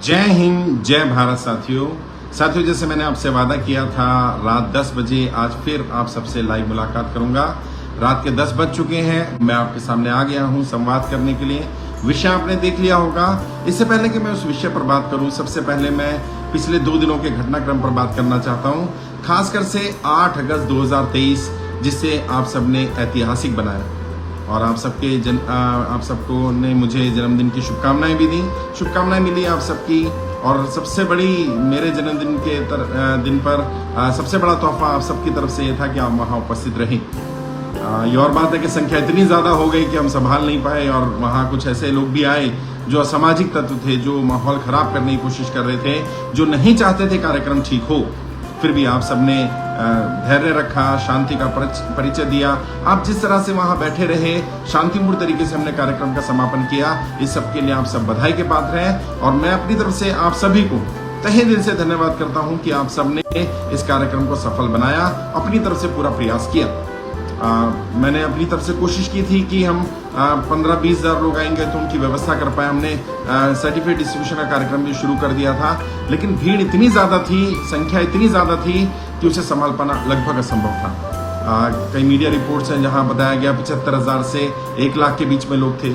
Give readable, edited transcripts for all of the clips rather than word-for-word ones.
जय हिंद, जय भारत। साथियों जैसे मैंने आपसे वादा किया था, रात 10 बजे आज फिर आप सबसे लाइव मुलाकात करूंगा। रात के 10 बज चुके हैं, मैं आपके सामने आ गया हूं संवाद करने के लिए। विषय आपने देख लिया होगा। इससे पहले कि मैं उस विषय पर बात करूं, सबसे पहले मैं पिछले 2 दिनों के घटनाक्रम पर बात करना चाहता हूं, खासकर से 8 अगस्त 2023, जिसे आप सबने ऐतिहासिक बनाया और आप सबको ने मुझे जन्मदिन की शुभकामनाएं भी दी। शुभकामनाएं मिली आप सबकी, और सबसे बड़ी मेरे जन्मदिन के दिन पर सबसे बड़ा तोहफा आप सबकी तरफ से ये था कि आप वहाँ उपस्थित रहें। ये और बात है कि संख्या इतनी ज़्यादा हो गई कि हम संभाल नहीं पाए, और वहाँ कुछ ऐसे लोग भी आए जो असामाजिक तत्व थे, जो माहौल खराब करने की कोशिश कर रहे थे, जो नहीं चाहते थे कार्यक्रम ठीक हो। फिर भी आप सबने धैर्य रखा, शांति का परिचय दिया। आप जिस तरह से वहां बैठे रहे, शांतिपूर्ण तरीके से हमने कार्यक्रम का समापन किया। इस सब के लिए आप सब बधाई के पात्र हैं, और मैं अपनी तरफ से आप सभी को तहे दिल से धन्यवाद करता हूं कि आप सबने इस कार्यक्रम को सफल बनाया, अपनी तरफ से पूरा प्रयास किया। मैंने अपनी तरफ से कोशिश की थी कि हम 15-20 हज़ार लोग आएंगे तो उनकी व्यवस्था कर पाए। हमने सर्टिफिकेट डिस्ट्रीब्यूशन का कार्यक्रम भी शुरू कर दिया था, लेकिन भीड़ इतनी ज़्यादा थी, संख्या इतनी ज़्यादा थी कि उसे संभाल पाना लगभग असंभव था। कई मीडिया रिपोर्ट्स हैं जहां बताया गया 75,000 से 1 लाख के बीच में लोग थे।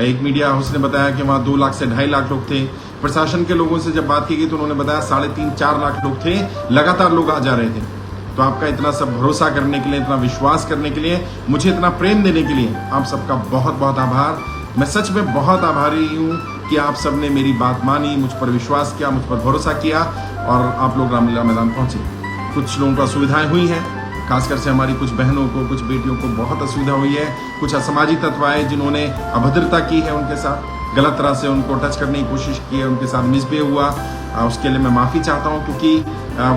एक मीडिया हाउस ने बताया कि वहाँ 2 लाख से 2.5 लाख लोग थे। प्रशासन के लोगों से जब बात की गई तो उन्होंने बताया 3.5-4 लाख लोग थे। लगातार लोग आ जा रहे थे। तो आपका इतना सब भरोसा करने के लिए, इतना विश्वास करने के लिए, मुझे इतना प्रेम देने के लिए आप सबका बहुत बहुत आभार। मैं सच में बहुत आभारी हूँ कि आप सबने मेरी बात मानी, मुझ पर विश्वास किया, मुझ पर भरोसा किया, और आप लोग रामलीला मैदान पहुंचे। कुछ लोगों को असुविधाएं हुई हैं, खासकर से हमारी कुछ बहनों को, कुछ बेटियों को बहुत असुविधा हुई है। कुछ असामाजिक तत्व आए जिन्होंने अभद्रता की है, उनके साथ गलत तरह से उनको टच करने की कोशिश की है, उनके साथ मिसबिहेव हुआ। उसके लिए मैं माफ़ी चाहता हूँ, क्योंकि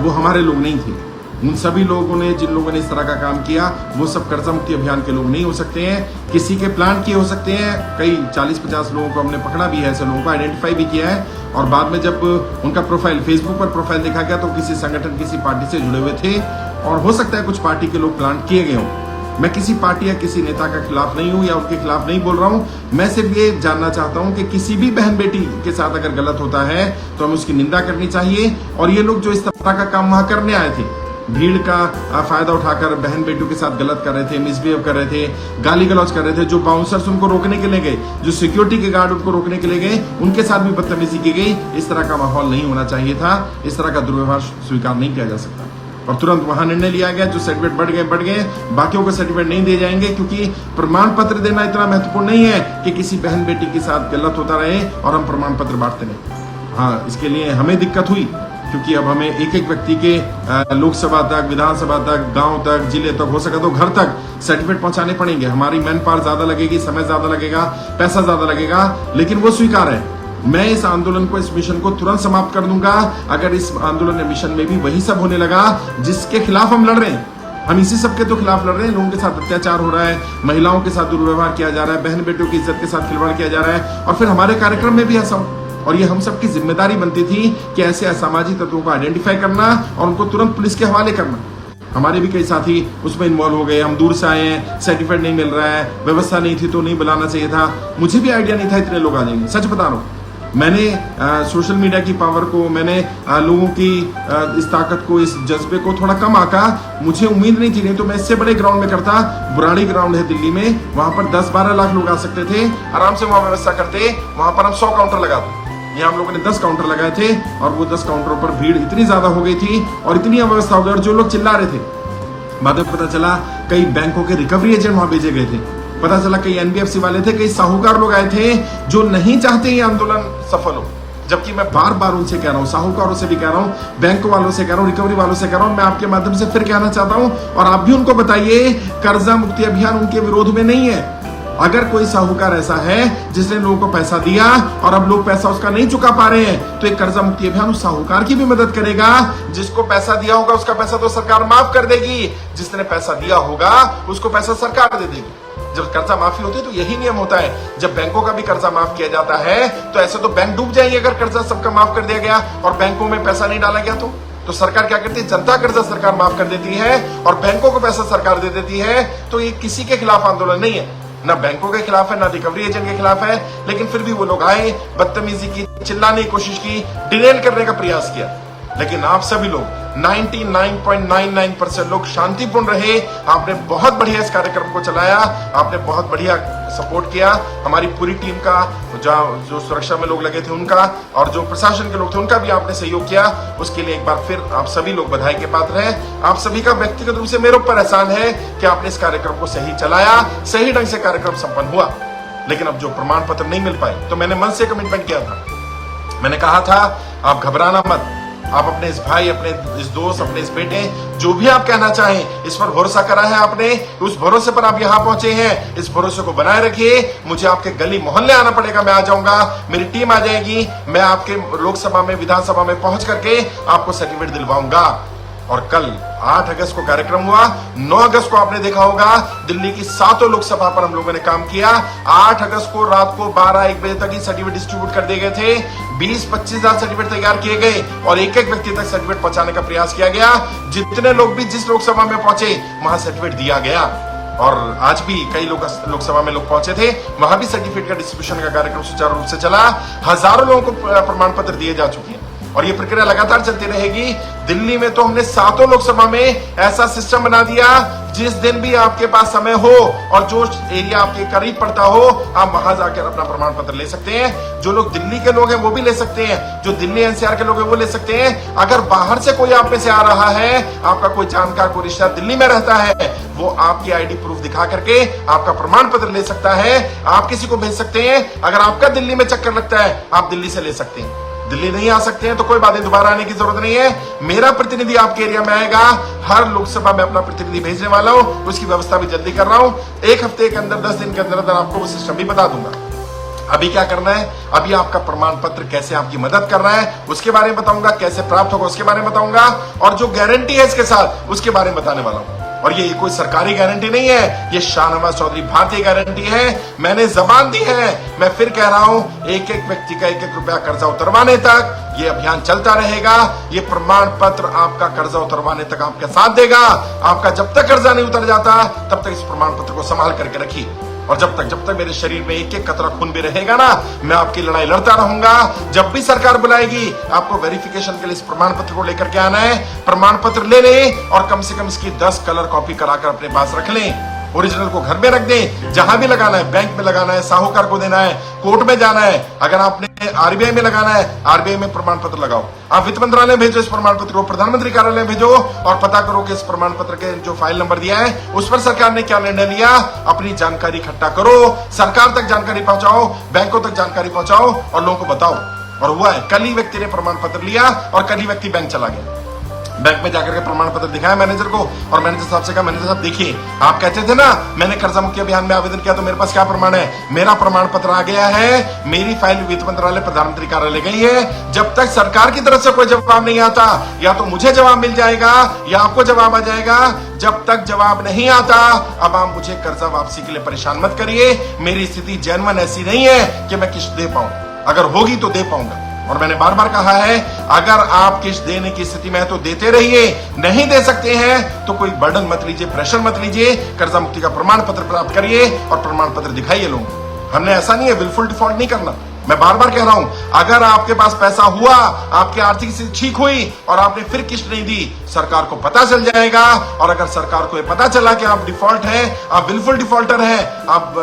वो हमारे लोग नहीं थे। उन सभी लोगों ने, जिन लोगों ने इस तरह का काम किया, वो सब कर्जा मुक्ति अभियान के लोग नहीं हो सकते हैं। किसी के प्लान किए हो सकते हैं। कई 40-50 लोगों को हमने पकड़ा भी है, ऐसे लोगों को आइडेंटिफाई भी किया है, और बाद में जब उनका प्रोफाइल, फेसबुक पर प्रोफाइल देखा गया तो किसी संगठन, किसी पार्टी से जुड़े हुए थे, और हो सकता है कुछ पार्टी के लोग प्लान किए गए हों। मैं किसी पार्टी या किसी नेता के खिलाफ नहीं हूं या उनके खिलाफ नहीं बोल रहा हूं। मैं सिर्फ ये जानना चाहता हूं कि किसी भी बहन बेटी के साथ अगर गलत होता है तो हमें उसकी निंदा करनी चाहिए। और ये लोग जो इस तरह का काम वहां करने आए थे, भीड़ का फायदा उठाकर बहन बेटियों के साथ गलत कर रहे थे, मिसबिहेव कर रहे थे, गाली गलौज कर रहे थे, जो बाउंसर्स उनको रोकने के लिए गए, जो सिक्योरिटी के गार्ड उनको रोकने के लिए गए, उनके साथ भी बदतमीजी की गई। इस तरह का माहौल नहीं होना चाहिए था। इस तरह का दुर्व्यवहार स्वीकार नहीं किया जा सकता, और तुरंत वहां निर्णय लिया गया। जो सर्टिफिकेट बढ़ गए, बाकियों को सर्टिफिकेट नहीं दिए जाएंगे, क्योंकि प्रमाण पत्र देना इतना महत्वपूर्ण नहीं है कि किसी बहन बेटी के साथ गलत होता रहे और हम प्रमाण पत्र बांटते नहीं। हाँ, इसके लिए हमें दिक्कत हुई, क्योंकि अब हमें एक एक व्यक्ति के लोकसभा तक, विधानसभा तक, गांव तक, जिले तक, हो सका तो घर तक सर्टिफिकेट पहुंचाने पड़ेंगे। हमारी मैन पावर ज्यादा लगेगी, समय ज्यादा लगेगा, पैसा ज्यादा लगेगा, लेकिन वो स्वीकार है। मैं इस आंदोलन को, इस मिशन को तुरंत समाप्त कर दूंगा अगर इस आंदोलन या मिशन में भी वही सब होने लगा जिसके खिलाफ हम लड़ रहे हैं। हम इसी सब के तो खिलाफ लड़ रहे हैं। लोगों के साथ अत्याचार हो रहा है, महिलाओं के साथ दुर्व्यवहार किया जा रहा है, बहन बेटियों की इज्जत के साथ खिलवाड़ किया जा रहा है, और फिर हमारे कार्यक्रम में भी ऐसा। और ये हम सब की जिम्मेदारी बनती थी कि ऐसे असामाजिक तत्वों को आइडेंटिफाई करना और उनको तुरंत पुलिस के हवाले करना। हमारे भी कई साथी उसमें इन्वॉल्व हो गए। हम दूर से आए हैं, सर्टिफिकेट नहीं मिल रहा है, व्यवस्था नहीं थी तो नहीं बुलाना चाहिए था। मुझे भी आइडिया नहीं था इतने लोग आ जाएंगे, सच बता रहा हूँ। मैंने सोशल मीडिया की पावर को, मैंने लोगों की इस ताकत को, इस जज्बे को थोड़ा कम आका। मुझे उम्मीद नहीं थी, नहीं तो मैं इससे बड़े ग्राउंड में करता। बुराड़ी ग्राउंड है दिल्ली में, वहां पर 10-12 लाख लोग आ सकते थे, आराम से वहां व्यवस्था करते। वहां पर हम 100 काउंटर लगाते। यहाँ हम लोगों ने 10 काउंटर लगाए थे, और वो 10 काउंटरों पर भीड़ इतनी ज्यादा हो गई थी और इतनी अव्यवस्था हो गई, और जो लोग चिल्ला रहे थे, बाद में पता चला कई बैंकों के रिकवरी एजेंट वहां भेजे गए थे। पता चला कई एनबीएफसी वाले थे, कई साहूकार लोग आए थे जो नहीं चाहते ये आंदोलन सफल हो। जबकि मैं बार बार उनसे कह रहा हूँ, साहूकारों से भी कह रहा हूँ, बैंक वालों से कह रहा हूँ, रिकवरी वालों से कह रहा हूँ। मैं आपके माध्यम से फिर कहना चाहता हूँ, और आप भी उनको बताइए, कर्जा मुक्ति अभियान उनके विरोध में नहीं है। अगर कोई साहूकार ऐसा है जिसने लोगों को पैसा दिया और अब लोग पैसा उसका नहीं चुका पा रहे हैं, तो एक कर्जा मुक्ति अभियान उस साहूकार की भी मदद करेगा। जिसको पैसा दिया होगा उसका पैसा तो सरकार माफ कर देगी, जिसने पैसा दिया होगा उसको पैसा सरकार दे देगी। जब कर्जा माफी होती है तो यही नियम होता है। जब बैंकों का भी कर्जा माफ किया जाता है तो ऐसे तो बैंक डूब जाएंगे अगर कर्जा सबका माफ कर दिया गया और बैंकों में पैसा नहीं डाला गया तो सरकार क्या करती है, जनता कर्जा सरकार माफ कर देती है और बैंकों को पैसा सरकार दे देती है। तो ये किसी के खिलाफ आंदोलन नहीं है, ना बैंकों के खिलाफ है, ना रिकवरी एजेंट के खिलाफ है, लेकिन फिर भी वो लोग आए, बदतमीजी की, चिल्लाने की कोशिश की, डिरेल करने का प्रयास किया। लेकिन आप सभी लोग 99.99% लोग शांतिपूर्ण रहे। आपने बहुत बढ़िया इस कार्यक्रम को चलाया, आपने बहुत बढ़िया सपोर्ट किया। हमारी पूरी टीम का, जो सुरक्षा में लोग लगे थे उनका, और जो प्रशासन के लोग थे उनका भी आपने सहयोग किया। उसके लिए एक बार फिर आप सभी लोग बधाई के पात्र हैं। आप सभी का व्यक्तिगत रूप से मेरे ऊपर एहसान है कि आपने इस कार्यक्रम को सही चलाया, सही ढंग से कार्यक्रम संपन्न हुआ। लेकिन अब जो प्रमाण पत्र नहीं मिल पाए, तो मैंने मन से कमिटमेंट किया था, मैंने कहा था आप घबराना मत, आप अपने इस भाई, अपने इस दोस्त, अपने इस बेटे, जो भी आप कहना चाहें, इस पर भरोसा करा है आपने, उस भरोसे पर आप यहाँ पहुंचे हैं। इस भरोसे को बनाए रखिए। मुझे आपके गली मोहल्ले आना पड़ेगा, मैं आ जाऊंगा, मेरी टीम आ जाएगी, मैं आपके लोकसभा में, विधानसभा में पहुंच करके आपको सर्टिफिकेट दिलवाऊंगा। और कल 8 अगस्त को कार्यक्रम हुआ। 9 अगस्त को आपने देखा होगा दिल्ली की 7 लोकसभा पर हम लोगों ने काम किया। 8 अगस्त को रात को 12-1 बजे तक ही सर्टिफिकेट डिस्ट्रीब्यूट कर दिए गए थे। 20-25 हजार सर्टिफिकेट तैयार किए गए और एक एक व्यक्ति तक सर्टिफिकेट पहुंचाने का प्रयास किया गया। जितने लोग भी जिस लोकसभा में पहुंचे वहां सर्टिफिकेट दिया गया। और आज भी कई लोग लोकसभा में लोग पहुंचे थे, वहां भी सर्टिफिकेट का डिस्ट्रीब्यूशन का कार्यक्रम सुचारू रूप से चला। हजारों लोगों को प्रमाण पत्र दिए जा चुके हैं और ये प्रक्रिया लगातार चलती रहेगी। दिल्ली में तो हमने 7 लोकसभा में ऐसा सिस्टम बना दिया, जिस दिन भी आपके पास समय हो और जो एरिया आपके करीब पड़ता हो, आप वहां जाकर अपना प्रमाण पत्र ले सकते हैं। जो लोग दिल्ली के लोग हैं वो भी ले सकते हैं, जो दिल्ली एनसीआर के लोग हैं वो ले सकते हैं। अगर बाहर से कोई आप में से आ रहा है, आपका कोई जानकार, कोई रिश्तेदार दिल्ली में रहता है, वो आपकी आईडी प्रूफ दिखा करके आपका प्रमाण पत्र ले सकता है। आप किसी को भेज सकते हैं। अगर आपका दिल्ली में चक्कर लगता है, आप दिल्ली से ले सकते हैं। दिल्ली नहीं आ सकते हैं तो कोई बात नहीं, दोबारा आने की जरूरत नहीं है। मेरा प्रतिनिधि आपके एरिया में आएगा। हर लोकसभा में अपना प्रतिनिधि भेजने वाला हूं, उसकी व्यवस्था भी जल्दी कर रहा हूं। 1 हफ्ते के अंदर, 10 दिन के अंदर अंदर आपको वो सिस्टम भी बता दूंगा। अभी क्या करना है, अभी आपका प्रमाण पत्र कैसे आपकी मदद कर रहा है उसके बारे में बताऊंगा, कैसे प्राप्त होगा उसके बारे में बताऊंगा, और जो गारंटी है इसके साथ उसके बारे में बताने वाला हूं। और ये कोई सरकारी गारंटी नहीं है, ये शाहनवाज चौधरी भारतीय गारंटी है। मैंने जबान दी है, मैं फिर कह रहा हूं, एक एक व्यक्ति का 1-1 रुपया कर्जा उतरवाने तक ये अभियान चलता रहेगा। ये प्रमाण पत्र आपका कर्जा उतरवाने तक आपके साथ देगा। आपका जब तक कर्जा नहीं उतर जाता, तब तक इस प्रमाण पत्र को संभाल करके रखिए। और जब तक मेरे शरीर में 1-1 कतरा खून भी रहेगा ना, मैं आपकी लड़ाई लड़ता रहूंगा। जब भी सरकार बुलाएगी, आपको वेरिफिकेशन के लिए इस प्रमाण पत्र को लेकर के आना है। प्रमाण पत्र ले लें और कम से कम इसकी 10 कलर कॉपी कराकर अपने पास रख लें। ओरिजिनल को घर में रख दें, जहां भी लगाना है, बैंक में लगाना है, साहूकार को देना है, कोर्ट में जाना है। अगर आपने आरबीआई में लगाना है, आरबीआई में प्रमाण पत्र लगाओ। आप वित्त मंत्रालय भेजो इस प्रमाण पत्र को, प्रधानमंत्री कार्यालय भेजो और पता करो कि इस प्रमाण पत्र के जो फाइल नंबर दिया है उस पर सरकार ने क्या निर्णय लिया। अपनी जानकारी इकट्ठा करो, सरकार तक जानकारी पहुंचाओ, बैंकों तक जानकारी पहुंचाओ और लोगों को बताओ। और हुआ है, कल ही व्यक्ति ने प्रमाण पत्र लिया और कल ही व्यक्ति बैंक चला गया। बैंक में जाकर के प्रमाण पत्र दिखाया मैनेजर को और मैनेजर साहब से कहा, मैनेजर साहब देखिए, आप कहते थे ना मैंने कर्जा मुक्ति अभियान में आवेदन किया, तो मेरे पास क्या प्रमाण है। मेरा प्रमाण पत्र आ गया है, मेरी फाइल वित्त मंत्रालय, प्रधानमंत्री कार्यालय गई है। जब तक सरकार की तरफ से कोई जवाब नहीं आता, या तो मुझे जवाब मिल जाएगा या आपको जवाब आ जाएगा। जब तक जवाब नहीं आता, अब आप मुझे कर्जा वापसी के लिए परेशान मत करिए। मेरी स्थिति जेन्युइन ऐसी नहीं है कि मैं किस्त दे पाऊं, अगर होगी तो दे पाऊंगा। और मैंने बार बार कहा है, अगर आप किस्त देने की स्थिति में है तो देते रहिए, नहीं दे सकते हैं तो कोई बर्डन मत लीजिए, प्रेशर मत लीजिए। कर्जा मुक्ति का प्रमाण पत्र प्राप्त करिए और प्रमाण पत्र दिखाइए लोगों को। हमने ऐसा नहीं है, विलफुल डिफॉल्ट नहीं करना। मैं बार बार कह रहा हूं, अगर आपके पास पैसा हुआ, आपकी आर्थिक स्थिति ठीक हुई और आपने फिर किस्त नहीं दी, सरकार को पता चल जाएगा। और अगर सरकार को ये पता चला कि आप डिफॉल्ट हैं, आप बिल्कुल डिफॉल्टर हैं, आप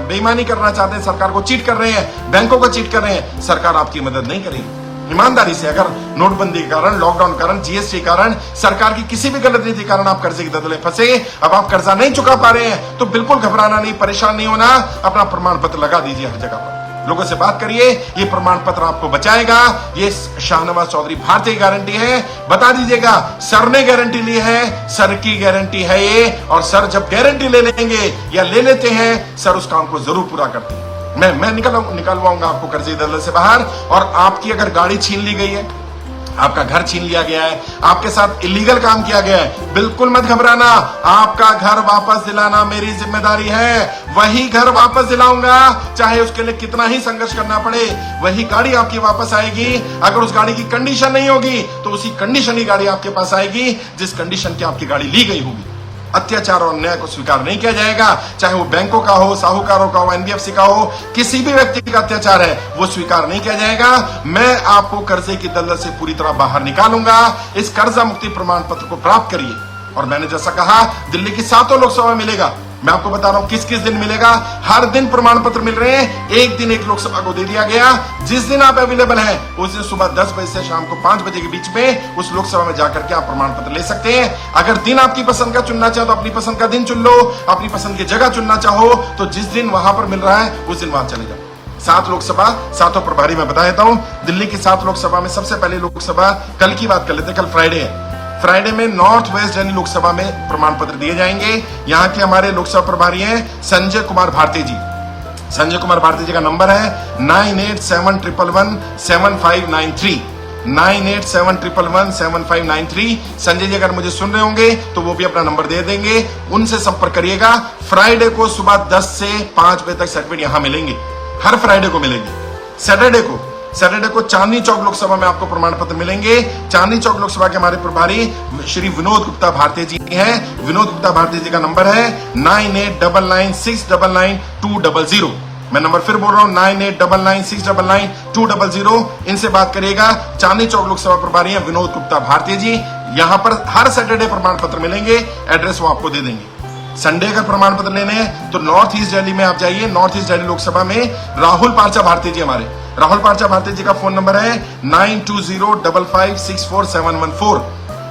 बेईमानी करना चाहते हैं, सरकार को चीट कर रहे हैं, बैंकों को चीट कर रहे हैं, सरकार आपकी मदद नहीं करेगी। ईमानदारी से, अगर नोटबंदी के कारण, लॉकडाउन के कारण, जीएसटी के कारण, सरकार की किसी भी गलत नीति के कारण आप कर्जे की दलदल में फंसे, अब आप कर्जा नहीं चुका पा रहे हैं, तो बिल्कुल घबराना नहीं, परेशान नहीं होना। अपना प्रमाण पत्र लगा दीजिए हर जगह पर, लोगों से बात करिए। ये प्रमाण पत्र आपको बचाएगा। ये शाहनवाज चौधरी भारतीय गारंटी है। बता दीजिएगा, सर ने गारंटी ली है, सर की गारंटी है ये। और सर जब गारंटी ले लेंगे या ले लेते हैं, सर उस काम को जरूर पूरा करते हैं। मैं निकलवाऊंगा आपको कर्जे दलदल से बाहर। और आपकी अगर गाड़ी छीन ली गई है, आपका घर छीन लिया गया है, आपके साथ इलीगल काम किया गया है, बिल्कुल मत घबराना। आपका घर वापस दिलाना मेरी जिम्मेदारी है। वही घर वापस दिलाऊंगा, चाहे उसके लिए कितना ही संघर्ष करना पड़े। वही गाड़ी आपकी वापस आएगी। अगर उस गाड़ी की कंडीशन नहीं होगी, तो उसी कंडीशन की गाड़ी आपके पास आएगी जिस कंडीशन की आपकी गाड़ी ली गई होगी। अत्याचार और अन्याय को स्वीकार नहीं किया जाएगा। चाहे वो बैंकों का हो, साहूकारों का हो, एनबीएफसी का हो, किसी भी व्यक्ति का अत्याचार है वो स्वीकार नहीं किया जाएगा। मैं आपको कर्जे की दलदल से पूरी तरह बाहर निकालूंगा। इस कर्जा मुक्ति प्रमाण पत्र को प्राप्त करिए। और मैंने जैसा कहा, दिल्ली की 7 लोकसभा में मिलेगा। मैं आपको बता रहा हूं किस किस दिन मिलेगा। हर दिन प्रमाण पत्र मिल रहे हैं। एक दिन एक लोकसभा को दे दिया गया। जिस दिन आप अवेलेबल हैं उस दिन सुबह 10 बजे से शाम को 5 बजे के बीच में उस लोकसभा में जाकर के आप प्रमाण पत्र ले सकते हैं। अगर दिन आपकी पसंद का चुनना चाहो तो अपनी पसंद का दिन चुन लो। अपनी पसंद की जगह चुनना चाहो तो जिस दिन वहां पर मिल रहा है उस दिन वहां चले जाओ। 7 लोकसभा, 7 प्रभारी मैं बता देता हूं। दिल्ली की 7 लोकसभा में सबसे पहले लोकसभा कल की बात कर लेते हैं। कल फ्राइडे है। फ्राइडे में नॉर्थ वेस्ट दिल्ली लोकसभा में प्रमाण पत्र दिए जाएंगे। यहाँ के हमारे लोकसभा प्रभारी हैं संजय कुमार भारती जी। संजय कुमार भारती जी का नंबर है 9871117593 9871117593। संजय जी अगर मुझे सुन रहे होंगे तो वो भी अपना नंबर दे देंगे, उनसे संपर्क करिएगा। फ्राइडे को सुबह 10 से 5 बजे तक सर्टिफिकेट यहाँ मिलेंगे। हर फ्राइडे को मिलेंगे। सैटरडे को चांदनी चौक लोकसभा में आपको प्रमाण पत्र मिलेंगे। चांदनी चौक लोकसभा के हमारे प्रभारी श्री विनोद गुप्ता भारती जी हैं। विनोद गुप्ता भारती जी का नंबर है 9899699200। मैं नंबर फिर बोल रहा हूं 9899699200। इनसे बात करिएगा। चांदनी चौक लोकसभा प्रभारी हैं विनोद गुप्ता भारती जी। यहां पर हर सैटरडे प्रमाण पत्र मिलेंगे। एड्रेस वो आपको दे देंगे। संडे का प्रमाण पत्र लेने हैं तो नॉर्थ ईस्ट दिल्ली में आप जाइए। नॉर्थ ईस्ट दिल्ली लोकसभा में राहुल पार्चा भारती जी हमारे राहुल पार्चा भारती जी का फोन नंबर है 9205564714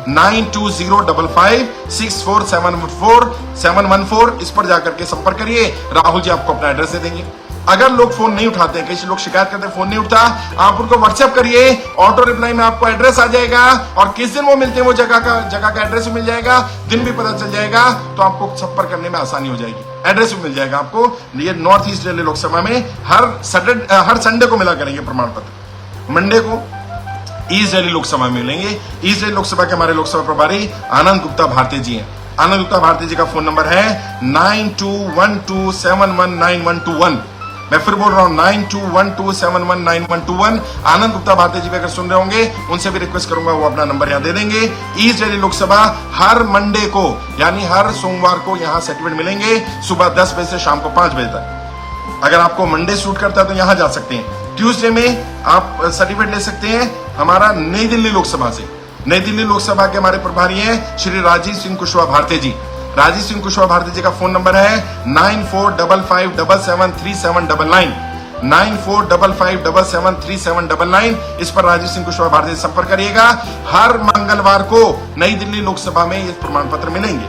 9205564714 इस पर जाकर के संपर्क करिए। राहुल जी आपको अपना एड्रेस दे देंगे। अगर लोग फोन नहीं उठाते हैं, कई लोग शिकायत करते हैं फोन नहीं उठता, आप उनको व्हाट्सएप करिए। ऑटो रिप्लाई में आपको एड्रेस आ जाएगा और किस दिन वो मिलते हैं वो जगह का एड्रेस भी मिल जाएगा, दिन भी पता चल जाएगा। तो आपको संपर्क करने में आसानी हो जाएगी। एड्रेस भी मिल जाएगा आपको। ये नॉर्थ ईस्ट दिल्ली लोकसभा में हर संडे को मिला करेंगे प्रमाण पत्र। मंडे को ईस्ट दिल्ली लोकसभा में मिलेंगे। ईस्ट दिल्ली लोकसभा के हमारे लोकसभा प्रभारी आनंद गुप्ता भारती जी हैं। आनंद गुप्ता भारती जी का फोन नंबर है 9212719121। मैं फिर बोल रहा हूं 9212719121। आनंद गुप्ता भारती जी भी अगर सुन रहे होंगे उनसे भी रिक्वेस्ट करूंगा वो अपना नंबर यहां दे देंगे। ईस्ट दिल्ली लोकसभा हर मंडे को यानी हर सोमवार को यहां सर्टिफिकेट मिलेंगे सुबह 10 बजे से शाम को 5 बजे तक। अगर आपको मंडे शूट करता है तो यहां जा सकते हैं। ट्यूसडे में आप सर्टिफिकेट ले सकते हैं हमारा नई दिल्ली लोकसभा से। नई दिल्ली लोकसभा के हमारे प्रभारी हैं श्री राजीव सिंह कुशवाहा भारती जी। राजीव सिंह कुशवाहा भारती जी का फोन नंबर है 9455773799 9455773799। इस पर राजीव सिंह कुशवाहा भारती से संपर्क करिएगा। हर मंगलवार को नई दिल्ली लोकसभा में ये प्रमाण पत्र मिलेंगे।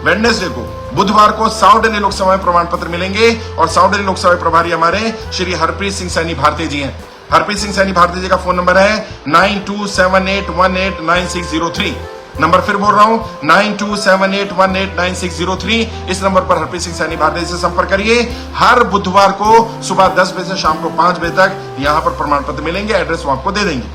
वेडनेसडे को, बुधवार को साउथ दिल्ली लोकसभा में प्रमाण पत्र मिलेंगे। और साउथ दिल्ली लोकसभा प्रभारी हमारे श्री हरप्रीत सिंह सैनी भारती जी हैं। हरप्रीत सिंह सैनी भारती जी का फोन नंबर है 9278189603। नंबर फिर बोल रहा हूं 9278189603। इस नंबर पर हरप्रीत सिंह सैनी भारती से संपर्क करिए। हर बुधवार को सुबह 10 बजे से शाम को 5 बजे तक यहां पर प्रमाण पत्र मिलेंगे। एड्रेस वो आपको दे देंगे।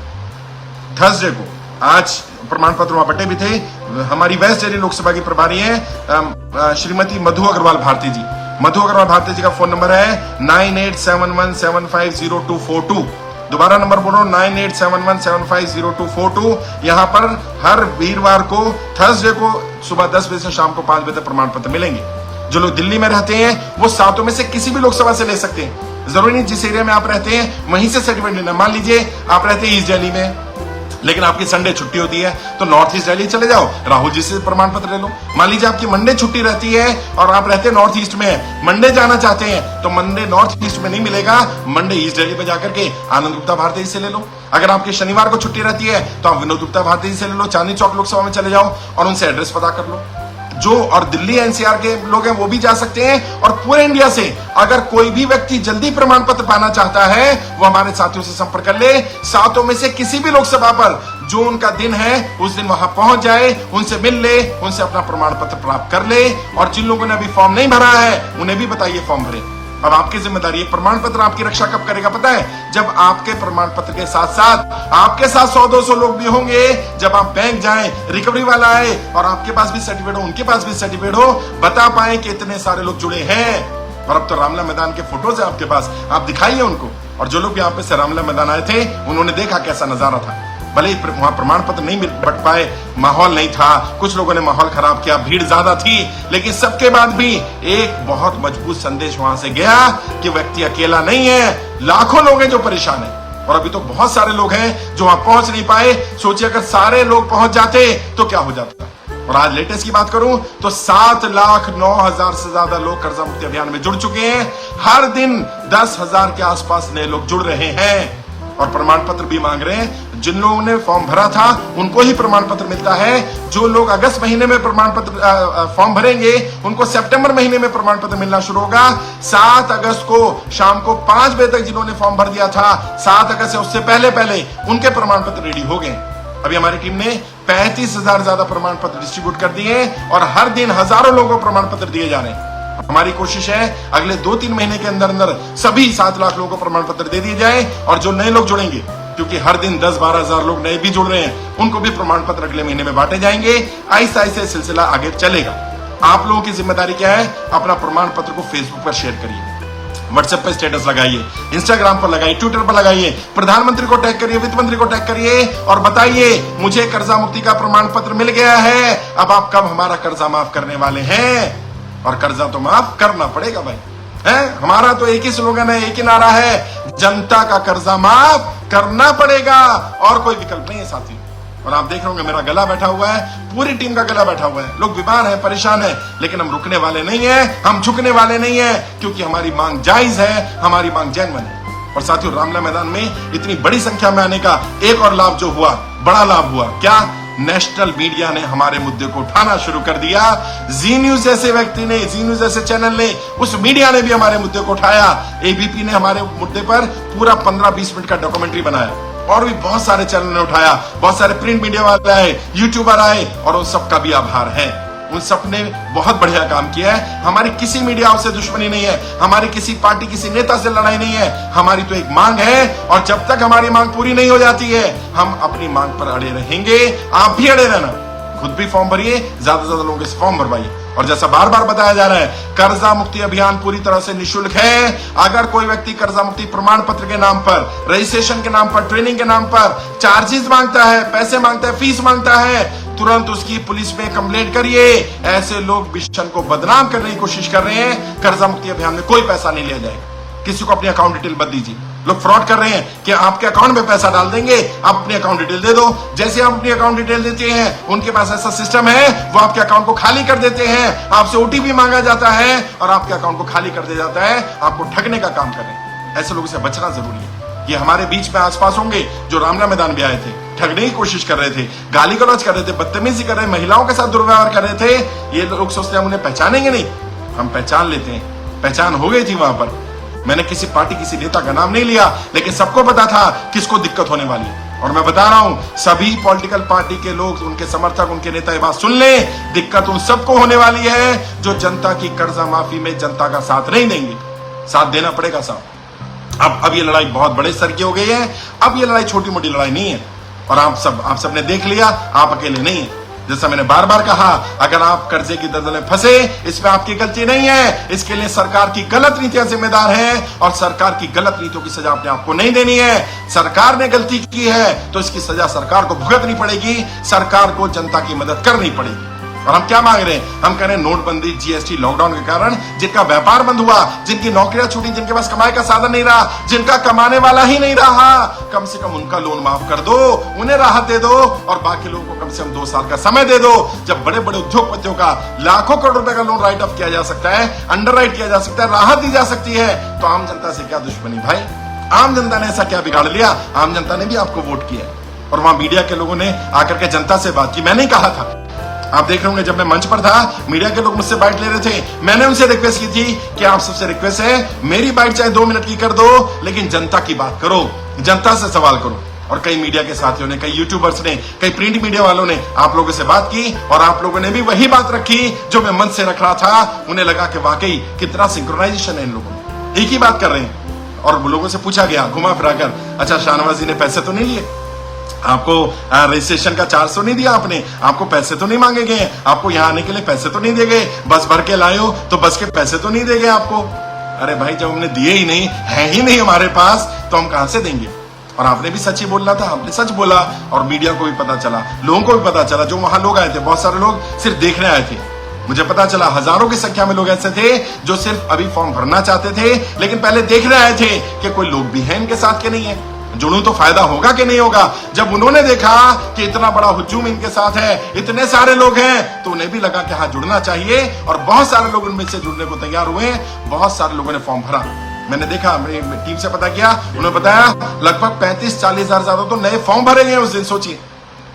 थर्सडे को, आज प्रमाण पत्र वहां बटे भी थे। हमारी वेस्ट दिल्ली लोकसभा की प्रभारी हैं श्रीमती मधु अग्रवाल भारती जी। मधु अग्रवाल भारती जी का फोन नंबर है 9871750242। दोबारा नंबर बोलो 9871750242। यहां पर हर वीरवार को, थर्सडे को सुबह 10 बजे से शाम को 5 बजे तक प्रमाण पत्र मिलेंगे। जो लोग दिल्ली में रहते हैं वो 7 में से किसी भी लोकसभा से ले सकते हैं। जरूरी नहीं जिस एरिया में आप रहते हैं वहीं से सर्टिफिकेट लेना। मान लीजिए आप रहते हैं ईस्ट दिल्ली में लेकिन आपकी संडे छुट्टी होती है तो नॉर्थ ईस्ट दिल्ली चले जाओ, राहुल जी से प्रमाण पत्र ले लो। मान लीजिए आपकी मंडे छुट्टी रहती है और आप रहते हैं नॉर्थ ईस्ट में, मंडे जाना चाहते हैं तो मंडे नॉर्थ ईस्ट में नहीं मिलेगा, मंडे ईस्ट दिल्ली में जाकर के आनंद गुप्ता भारती से ले लो। अगर आपके शनिवार को छुट्टी रहती है तो आप विनोद गुप्ता भारती से ले लो। चांदनी चौक लोकसभा में चले जाओ और उनसे एड्रेस पता कर लो। जो और दिल्ली एनसीआर के लोग हैं वो भी जा सकते हैं। और पूरे इंडिया से अगर कोई भी व्यक्ति जल्दी प्रमाण पत्र पाना चाहता है वो हमारे साथियों से संपर्क कर ले। 7 में से किसी भी लोकसभा पर जो उनका दिन है उस दिन वहां पहुंच जाए, उनसे मिल ले, उनसे अपना प्रमाण पत्र प्राप्त कर ले। और जिन लोगों ने अभी फॉर्म नहीं भरा है उन्हें भी बताइए फॉर्म भरे। अब आपकी जिम्मेदारी है। प्रमाण पत्र आपकी रक्षा कब करेगा पता है? जब आपके प्रमाण पत्र के साथ साथ आपके साथ 100-200 लोग भी होंगे। जब आप बैंक जाएं, रिकवरी वाला आए और आपके पास भी सर्टिफिकेट हो, उनके पास भी सर्टिफिकेट हो, बता पाए कि इतने सारे लोग जुड़े हैं। और अब तो रामलीला मैदान के फोटोज है आपके पास, आप दिखाइए उनको। और जो लोग यहाँ पे से रामलीला मैदान आए थे उन्होंने देखा कैसा नजारा था। भले ही वहां प्रमाण पत्र नहीं बट पाए, माहौल नहीं था, कुछ लोगों ने माहौल खराब किया, भीड़ ज्यादा थी, लेकिन सबके बाद भी एक बहुत मजबूत संदेश वहां से गया कि व्यक्ति अकेला नहीं है, लाखों लोग हैं जो परेशान हैं। और अभी तो बहुत सारे लोग हैं जो वहां पहुंच नहीं पाए। सोचिए अगर सारे लोग पहुंच जाते तो क्या हो जाता। और आज लेटेस्ट की बात करूं तो 7,09,000 से ज्यादा लोग कर्जा मुक्ति अभियान में जुड़ चुके हैं। हर दिन 10,000 के आसपास नए लोग जुड़ रहे हैं और प्रमाण पत्र भी मांग रहे हैं। जिन लोगों ने फॉर्म भरा था उनको ही प्रमाण पत्र मिलता है। जो लोग अगस्त महीने में प्रमाण पत्र फॉर्म भरेंगे उनको सितंबर महीने में प्रमाण पत्र मिलना शुरू होगा। 7 अगस्त को शाम को 5 बजे तक जिन्होंने फॉर्म भर दिया था, 7 अगस्त से उससे पहले उनके प्रमाण पत्र रेडी हो गए। अभी हमारी टीम ने 35,000 ज्यादा प्रमाण पत्र डिस्ट्रीब्यूट कर दिए और हर दिन हजारों लोगों को प्रमाण पत्र दिए जा रहे हैं। हमारी कोशिश है अगले 2-3 महीने के अंदर अंदर सभी 7 लाख लोगों को प्रमाण पत्र दे दिए जाए। और जो नए लोग जुड़ेंगे, क्योंकि हर दिन 10-12 हजार लोग नए भी जुड़ रहे हैं, उनको भी प्रमाण पत्र अगले महीने में बांटे जाएंगे। ऐसा ऐसे सिलसिला आगे चलेगा। आप लोगों की जिम्मेदारी क्या है? अपना प्रमाण पत्र को फेसबुक पर शेयर करिए, व्हाट्सएप पर स्टेटस लगाइए, इंस्टाग्राम पर लगाइए, ट्विटर पर लगाइए, प्रधानमंत्री को टैग करिए, वित्त मंत्री को टैग करिए और बताइए मुझे कर्जा मुक्ति का प्रमाण पत्र मिल गया है। अब आप कब हमारा कर्जा माफ करने वाले हैं? और कर्जा तो माफ करना पड़ेगा भाई, है? हमारा तो एक ही स्लोगन है, एक ही नारा है, जनता का कर्जा माफ करना पड़ेगा और कोई विकल्प नहीं है साथियों। और आप देख रहे होंगे मेरा गला बैठा हुआ है, पूरी टीम का गला बैठा हुआ है। लोग बीमार हैं, परेशान हैं, लेकिन हम रुकने वाले नहीं हैं, हम झुकने वाले नहीं हैं, क्योंकि हमारी मांग जायज है, हमारी मांग जेन्युइन है। और साथियों, रामलीला मैदान में इतनी बड़ी संख्या में आने का एक और लाभ जो हुआ, बड़ा लाभ हुआ क्या? नेशनल मीडिया ने हमारे मुद्दे को उठाना शुरू कर दिया। जी न्यूज जैसे व्यक्ति ने, जी न्यूज जैसे चैनल ने, उस मीडिया ने भी हमारे मुद्दे को उठाया। एबीपी ने हमारे मुद्दे पर पूरा 15-20 मिनट का डॉक्यूमेंट्री बनाया और भी बहुत सारे चैनल ने उठाया, बहुत सारे प्रिंट मीडिया वाले आए, यूट्यूबर आए और उन सबका भी आभार है। उन सब ने बहुत बढ़िया काम किया है। हमारी किसी मीडिया से दुश्मनी नहीं है, हमारी किसी पार्टी, किसी नेता से लड़ाई नहीं है। हमारी तो एक मांग है और जब तक हमारी मांग पूरी नहीं हो जाती है हम अपनी मांग पर अड़े रहेंगे। आप भी अड़े रहना, खुद भी फॉर्म भरिए, ज्यादा से ज्यादा लोगों के फॉर्म भरवाइए। और जैसा बार बार बताया जा रहा है, कर्जा मुक्ति अभियान पूरी तरह से निःशुल्क है। अगर कोई व्यक्ति कर्जा मुक्ति प्रमाण पत्र के नाम पर, रजिस्ट्रेशन के नाम पर, ट्रेनिंग के नाम पर चार्जेस मांगता है, पैसे मांगता है, फीस मांगता है, तुरंत उसकी पुलिस में कंप्लेंट करिए। ऐसे लोग मिशन को बदनाम करने की कोशिश कर रहे हैं। कर्जा मुक्ति अभियान में कोई पैसा नहीं लिया जाएगा। किसी को अपनी अकाउंट डिटेल मत दीजिए। लोग फ्रॉड कर रहे हैं कि आपके अकाउंट में पैसा डाल देंगे, आप अपनी अकाउंट डिटेल दे दो। जैसे आप अपनी अकाउंट डिटेल देते हैं, उनके पास ऐसा सिस्टम है, वो आपके अकाउंट को खाली कर देते हैं। आपसे ओटीपी मांगा जाता है और आपके अकाउंट को खाली कर दिया जाता है। आपको ठगने का काम कर रहे हैं। ऐसे लोगों से बचना जरूरी है। ये हमारे बीच में आसपास होंगे जो रामलीला मैदान भी आए थे, ठगने की कोशिश कर रहे थे, गाली गलौज कर रहे थे, बदतमीजी कर रहे, महिलाओं के साथ दुर्व्यवहार कर रहे थे। ये लोग सोचते हैं हम उन्हें पहचानेंगे नहीं, हम पहचान लेते हैं। पहचान हो गई थी वहां पर। मैंने किसी पार्टी, किसी नेता का नाम नहीं लिया, लेकिन सबको पता था किसको दिक्कत होने वाली है। और मैं बता रहा हूं, सभी पॉलिटिकल पार्टी के लोग, उनके समर्थक, उनके नेता ये बात सुन ले, दिक्कत उन सबको होने वाली है जो जनता की कर्जा माफी में जनता का साथ नहीं देंगे। साथ देना पड़ेगा साहब। अब ये लड़ाई बहुत बड़े स्तर की हो गई है। अब ये लड़ाई छोटी मोटी लड़ाई नहीं है। और आप सब ने देख लिया, आप अकेले नहीं है। जैसा मैंने बार बार कहा, अगर आप कर्जे की दलदल में फंसे, इसमें आपकी गलती नहीं है। इसके लिए सरकार की गलत नीतियां जिम्मेदार हैं और सरकार की गलत नीतियों की सजा अपने आप को नहीं देनी है। सरकार ने गलती की है तो इसकी सजा सरकार को भुगतनी पड़ेगी। सरकार को जनता की मदद करनी पड़ेगी। और हम क्या मांग रहे हैं? हम कह रहे हैं नोटबंदी, जीएसटी, लॉकडाउन के कारण जिनका व्यापार बंद हुआ, जिनकी नौकरियां छूटी, जिनके पास कमाई का साधन नहीं रहा, जिनका कमाने वाला ही नहीं रहा, कम से कम उनका लोन माफ कर दो, उन्हें राहत दे दो। और बाकी लोगों को कम से कम 2 साल का समय दे दो। जब बड़े बड़े उद्योगपतियों का लाखों करोड़ रुपए का लोन राइट ऑफ किया जा सकता है, अंडरराइट किया जा सकता है, राहत दी जा सकती है, तो आम जनता से क्या दुश्मनी भाई? आम जनता ने ऐसा क्या बिगाड़ लिया? आम जनता ने भी आपको वोट किया और वहां मीडिया के लोगों ने आकर के जनता से बात की। मैंने कहा था, आप देख रहे होंगे, जब मैं मंच पर था, मीडिया के लोग मुझसे बाइट ले रहे थे। मैंने उनसे रिक्वेस्ट की थी कि आप सबसे रिक्वेस्ट है, मेरी बाइट चाहे 2 मिनट की कर दो, लेकिन जनता की बात करो, जनता से सवाल करो। और कई मीडिया के साथियों ने, कई यूट्यूबर्स ने, कई प्रिंट मीडिया वालों ने आप लोगों से बात की और आप लोगों ने भी वही बात रखी जो मैं मन से रख रहा था। उन्हें लगा कि वाकई कितना सिंक्रोनाइजेशन है इन लोगों में, एक ही बात कर रहे हैं। और लोगों से पूछा गया घुमा फिरा कर, अच्छा शाहनवाज जी ने पैसे तो नहीं लिए? आपको रजिस्ट्रेशन का 400 नहीं दिया आपने? आपको पैसे तो नहीं मांगे गए? आपको यहाँ आने के लिए पैसे तो नहीं दिए गए? बस भर के लाए हो तो बस के पैसे तो नहीं दिए गए आपको? अरे भाई, जब हमने दिए ही नहीं, है ही नहीं हमारे पास, तो हम कहां से देंगे? और आपने भी सच ही बोलना था, आपने सच बोला और मीडिया को भी पता चला, लोगों को भी पता चला। जो वहां लोग आए थे, बहुत सारे लोग सिर्फ देखने आए थे। मुझे पता चला हजारों की संख्या में लोग ऐसे थे जो सिर्फ अभी फॉर्म भरना चाहते थे, लेकिन पहले देखने आए थे कि कोई लोग भी हैं इनके साथ के नहीं है, जुड़ूं तो फायदा होगा कि नहीं होगा। जब उन्होंने देखा कि इतना बड़ा हुजूम इनके साथ है, इतने सारे लोग हैं, तो उन्हें भी लगा कि हाँ जुड़ना चाहिए और बहुत सारे लोग उनमें से जुड़ने को तैयार हुए। बहुत सारे लोगों ने फॉर्म भरा। मैंने देखा, मेरी टीम से पता किया, उन्होंने बताया लगभग 35-40 हजार ज्यादा तो नए फॉर्म भरे गए उस दिन। सोचिए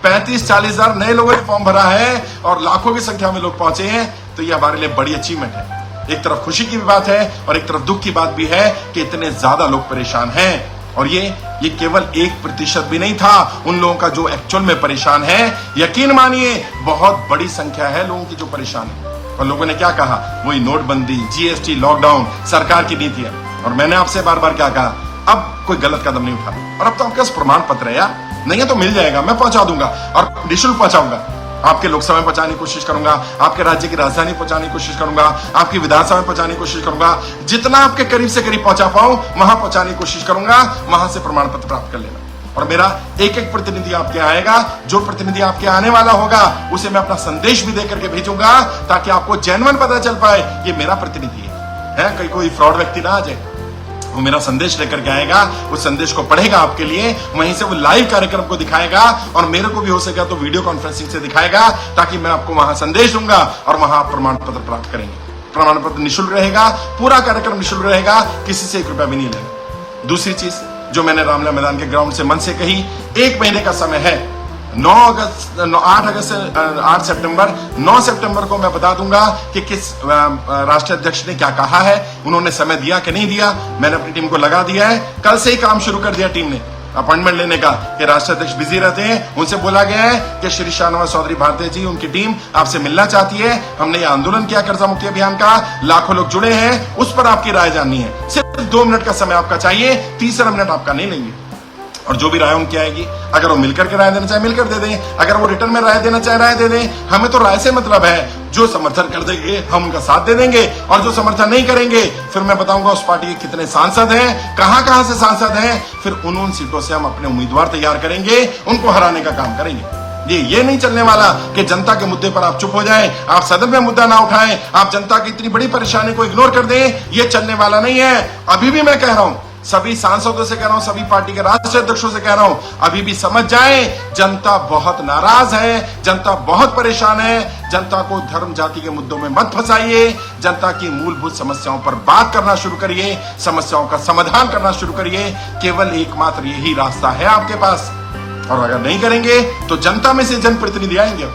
35-40 हजार नए लोगों ने फॉर्म भरा है और लाखों की संख्या में लोग पहुंचे हैं। तो ये हमारे लिए बड़ी अचीवमेंट है। एक तरफ खुशी की भी बात है और एक तरफ दुख की बात भी है कि इतने ज्यादा लोग परेशान हैं। और ये केवल 1% भी नहीं था उन लोगों का जो एक्चुअल में परेशान है। यकीन मानिए बहुत बड़ी संख्या है लोगों की जो परेशान है। और लोगों ने क्या कहा, वही नोटबंदी, जीएसटी, लॉकडाउन, सरकार की नीति है। और मैंने आपसे बार बार क्या कहा, अब कोई गलत कदम नहीं उठाना। और अब तो आपके पास प्रमाण पत्र है यार, नहीं है तो मिल जाएगा, मैं पहुंचा दूंगा और निःशुल्क पहुंचाऊंगा। आपके लोकसभा में पहुंचाने की कोशिश करूंगा, आपके राज्य की राजधानी पहुंचाने की कोशिश करूंगा, आपकी विधानसभा में पहुंचाने की कोशिश करूंगा। जितना आपके करीब से करीब पहुंचा पाऊं वहां पहुंचाने की कोशिश करूंगा, वहां से प्रमाण पत्र प्राप्त कर लेना। और मेरा एक एक प्रतिनिधि आपके आएगा, जो प्रतिनिधि आपके आने वाला होगा उसे मैं अपना संदेश भी देकर के भेजूंगा, ताकि आपको जेन्युइन पता चल पाए ये मेरा प्रतिनिधि है। कहीं कोई फ्रॉड व्यक्ति ना आ जाए। वो मेरा संदेश लेकर के आएगा, उस संदेश को पढ़ेगा आपके लिए, वहीं से वो लाइव कार्यक्रम को दिखाएगा और मेरे को भी हो सकेगा तो वीडियो कॉन्फ्रेंसिंग से दिखाएगा, ताकि मैं आपको वहां संदेश दूंगा और वहां आप प्रमाण पत्र प्राप्त करेंगे। प्रमाण पत्र निःशुल्क रहेगा, पूरा कार्यक्रम निःशुल्क रहेगा, किसी से 1 रुपया भी नहीं लेगा। दूसरी चीज जो मैंने रामलीला मैदान के ग्राउंड से मन से कही, 1 महीने का समय है। 8 सितंबर 9 सितंबर को मैं बता दूंगा कि किस राष्ट्रीय अध्यक्ष ने क्या कहा है, उन्होंने समय दिया कि नहीं दिया। मैंने अपनी टीम को लगा दिया है, कल से ही काम शुरू कर दिया टीम ने अपॉइंटमेंट लेने का, कि राष्ट्रीय अध्यक्ष बिजी रहते हैं। उनसे बोला गया है कि श्री शाहनवाज चौधरी भारती जी, उनकी टीम आपसे मिलना चाहती है। हमने ये आंदोलन किया कर्जा मुक्ति अभियान का, लाखों लोग जुड़े हैं, उस पर आपकी राय जाननी है। सिर्फ 2 मिनट का समय आपका चाहिए, तीसरा मिनट आपका नहीं लेंगे। और जो भी राय उनकी आएगी, अगर वो मिलकर के राय देना चाहे मिलकर दे दें, अगर वो रिटर्न में राय देना चाहे राय दे दें। हमें तो राय से मतलब है, जो समर्थन कर देंगे हम उनका साथ दे देंगे, और जो समर्थन नहीं करेंगे फिर मैं बताऊंगा उस पार्टी के कितने सांसद हैं, कहां से सांसद हैं, फिर उन सीटों से हम अपने उम्मीदवार तैयार करेंगे, उनको हराने का काम करेंगे। ये नहीं चलने वाला कि जनता के मुद्दे पर आप चुप हो जाएं, आप सदन में मुद्दा ना उठाएं, आप जनता की इतनी बड़ी परेशानी को इग्नोर कर दें। ये चलने वाला नहीं है। अभी भी मैं कह रहा हूं, सभी सांसदों से कह रहा हूं, सभी पार्टी के राष्ट्रीय अध्यक्षों से कह रहा हूं, अभी भी समझ जाएं, जनता बहुत नाराज है, जनता बहुत परेशान है। जनता को धर्म जाति के मुद्दों में मत फंसाइए, जनता की मूलभूत समस्याओं पर बात करना शुरू करिए, समस्याओं का समाधान करना शुरू करिए। केवल एकमात्र यही रास्ता है आपके पास। और अगर नहीं करेंगे तो जनता में से जनप्रतिनिधि आएंगे।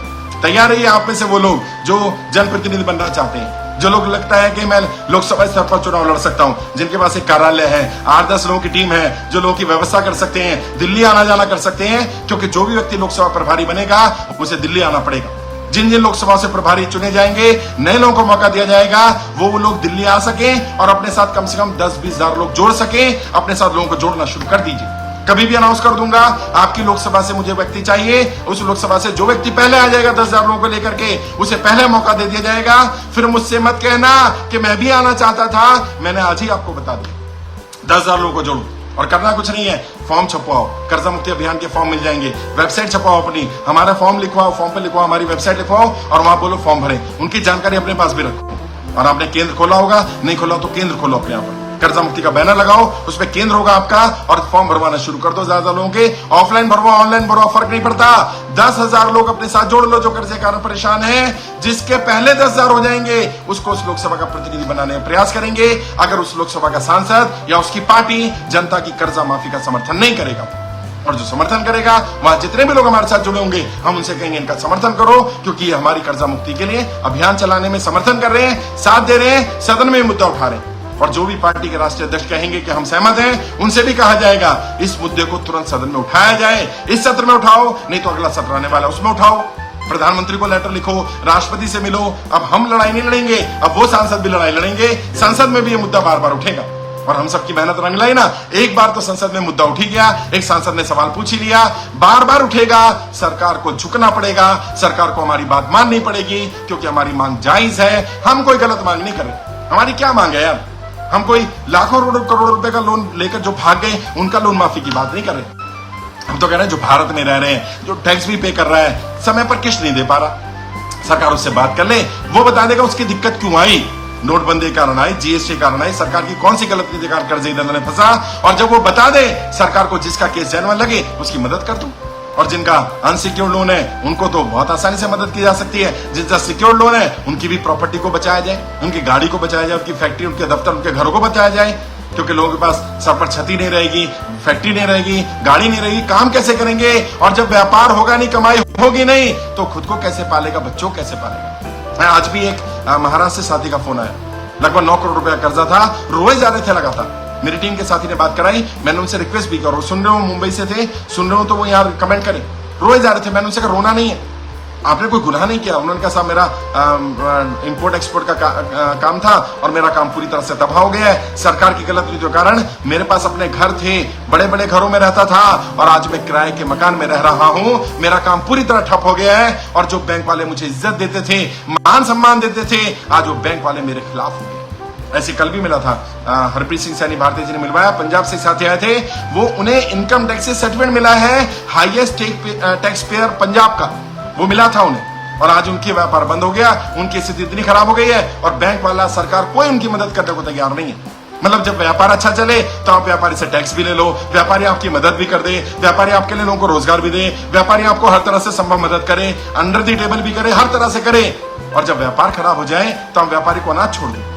तैयार रहिए आप में से वो लोग जो जनप्रतिनिधि बनना चाहते हैं, जो लोग लगता है कि मैं लोकसभा स्तर पर चुनाव लड़ सकता हूं, जिनके पास एक कार्यालय है, 8-10 लोगों की टीम है, जो लोगों की व्यवस्था कर सकते हैं, दिल्ली आना जाना कर सकते हैं। क्योंकि जो भी व्यक्ति लोकसभा प्रभारी बनेगा उसे दिल्ली आना पड़ेगा। जिन जिन लोकसभा से प्रभारी चुने जाएंगे, नए लोगों को मौका दिया जाएगा, वो लोग दिल्ली आ सके और अपने साथ कम से कम 10-20 हजार लोग जोड़ सके। अपने साथ लोगों को जोड़ना शुरू कर दीजिए। कभी भी अनाउंस कर दूंगा, आपकी लोकसभा से मुझे व्यक्ति चाहिए, उस लोकसभा से जो व्यक्ति पहले आ जाएगा 10,000 लोगों को लेकर के, उसे पहले मौका दे दिया जाएगा। फिर मुझसे मत कहना कि मैं भी आना चाहता था, मैंने आज ही आपको बता दिया। 10,000 लोगों को जोड़ो और करना कुछ नहीं है, फॉर्म छपवाओ, कर्जा मुक्ति अभियान के फॉर्म मिल जाएंगे, वेबसाइट छपवाओ अपनी, हमारा फॉर्म लिखवाओ, फॉर्म पे लिखवाओ, हमारी वेबसाइट लिखवाओ और वहां बोलो फॉर्म भरें। उनकी जानकारी अपने पास भी रखो। और आपने केंद्र खोला होगा, नहीं खोला तो केंद्र खोलो अपने यहाँ पर, कर्जा मुक्ति का बैनर लगाओ, उसमें केंद्र होगा आपका, और फॉर्म भरवाना शुरू कर दो ज्यादा लोगों के। ऑफलाइन भरवाओ, ऑनलाइन भरवाओ, फर्क नहीं पड़ता। 10,000 लोग अपने साथ जोड़ लो जो कर्जे के कारण परेशान हैं। जिसके पहले 10,000 हो जाएंगे उसको उस लोकसभा का प्रतिनिधि बनाने का प्रयास करेंगे। अगर उस लोकसभा का सांसद या उसकी पार्टी जनता की कर्जा माफी का समर्थन नहीं करेगा, और जो समर्थन करेगा वहां जितने भी लोग हमारे साथ जुड़े होंगे, हम उनसे कहेंगे इनका समर्थन करो, क्योंकि ये हमारी कर्जा मुक्ति के लिए अभियान चलाने में समर्थन कर रहे हैं, साथ दे रहे हैं, सदन में मुद्दा उठा रहे हैं। और जो भी पार्टी के राष्ट्रीय अध्यक्ष कहेंगे कि हम सहमत हैं, उनसे भी कहा जाएगा इस मुद्दे को तुरंत सदन में उठाया जाए। इस सत्र में उठाओ, नहीं तो अगला सत्र आने वाला उसमें उठाओ। प्रधानमंत्री को लेटर लिखो, राष्ट्रपति से मिलो। अब हम लड़ाई नहीं लड़ेंगे, अब वो सांसद भी लड़ाई लड़ेंगे। संसद में भी ये मुद्दा बार बार उठेगा और हम सबकी मेहनत रंग लाई ना। एक बार तो संसद में मुद्दा उठ ही गया, एक सांसद ने सवाल पूछ ही लिया, बार बार उठेगा। सरकार को झुकना पड़ेगा, सरकार को हमारी बात माननी पड़ेगी, क्योंकि हमारी मांग जायज है। हम कोई गलत मांग नहीं कर रहे। हमारी क्या मांग है यार? हम कोई लाखों करोड़ रुपए का लोन लेकर जो भाग गए उनका लोन माफी की बात नहीं कर रहे। हम तो कह रहे हैं जो भारत में रह रहे हैं, जो टैक्स भी पे कर रहा है, समय पर किस्त नहीं दे पा रहा, सरकार उससे बात कर ले, वो बता देगा उसकी दिक्कत क्यों आई, नोटबंदी के कारण आई, जीएसटी के कारण आई, सरकार की कौन सी गलती के कारण कर्जे दलदल में फंसा, और जब वो बता दे सरकार को, जिसका केस जेन्युइन लगे उसकी मदद कर दूं। और जिनका अनसिक्योर्ड लोन है उनको तो बहुत आसानी से मदद की जा सकती है, जिनका सिक्योर्ड लोन है उनकी भी प्रॉपर्टी को बचाया जाए, उनकी गाड़ी को बचाया जाए, उनकी फैक्ट्री, उनके दफ्तर, उनके घरों को बचाया जाए, क्योंकि लोगों के पास सर पर छती नहीं रहेगी, फैक्ट्री नहीं रहेगी, गाड़ी नहीं रहेगी, काम कैसे करेंगे, और जब व्यापार होगा नहीं, कमाई होगी नहीं, तो खुद को कैसे पालेगा, बच्चों को कैसे पालेगा। आज भी एक महाराष्ट्र से साथी का फोन आया, लगभग 9 करोड़ रुपया कर्जा था, रोए जा रहे थे लगातार, मेरी टीम के साथी ने बात कराई, मैंने उनसे रिक्वेस्ट भी करो, सुन रहे हो, मुंबई से थे, सुन रहे हो तो वो यहाँ कमेंट करें, रोए जा रहे थे, मैंने उनसे कहा रोना नहीं है, आपने कोई गुनाह नहीं किया। उन्होंने कहा साहब मेरा इंपोर्ट एक्सपोर्ट का काम था और मेरा काम पूरी तरह से तबाह हो गया है, सरकार की गलत नीतियों के कारण, मेरे पास अपने घर थे, बड़े बड़े घरों में रहता था और आज मैं किराए के मकान में रह रहा हूं, मेरा काम पूरी तरह ठप हो गया है, और जो बैंक वाले मुझे इज्जत देते थे, मान सम्मान देते थे, आज वो बैंक वाले मेरे खिलाफ हो गए। ऐसे कल भी मिला था, हरप्रीत सिंह सैनी भारती जी ने मिलवाया, पंजाब से साथी आए थे, वो उन्हें इनकम टैक्स से सर्टिफिकेट मिला है, हाईएस्ट टैक्स पेयर पंजाब का, वो मिला था उन्हें, और आज उनकी व्यापार बंद हो गया, उनकी स्थिति इतनी खराब हो गई है और बैंक वाला, सरकार कोई उनकी मदद करने को तैयार नहीं है। मतलब जब व्यापार अच्छा चले तो आप व्यापारी से टैक्स भी ले लो, व्यापारी आपकी मदद भी कर दे, व्यापारी आपके लिए लोगों को रोजगार भी दे, व्यापारी आपको हर तरह से संभव मदद करे, अंडर दी टेबल भी करे, हर तरह से करे, और जब व्यापार खराब हो जाए तो हम व्यापारी को अनाज छोड़ दें।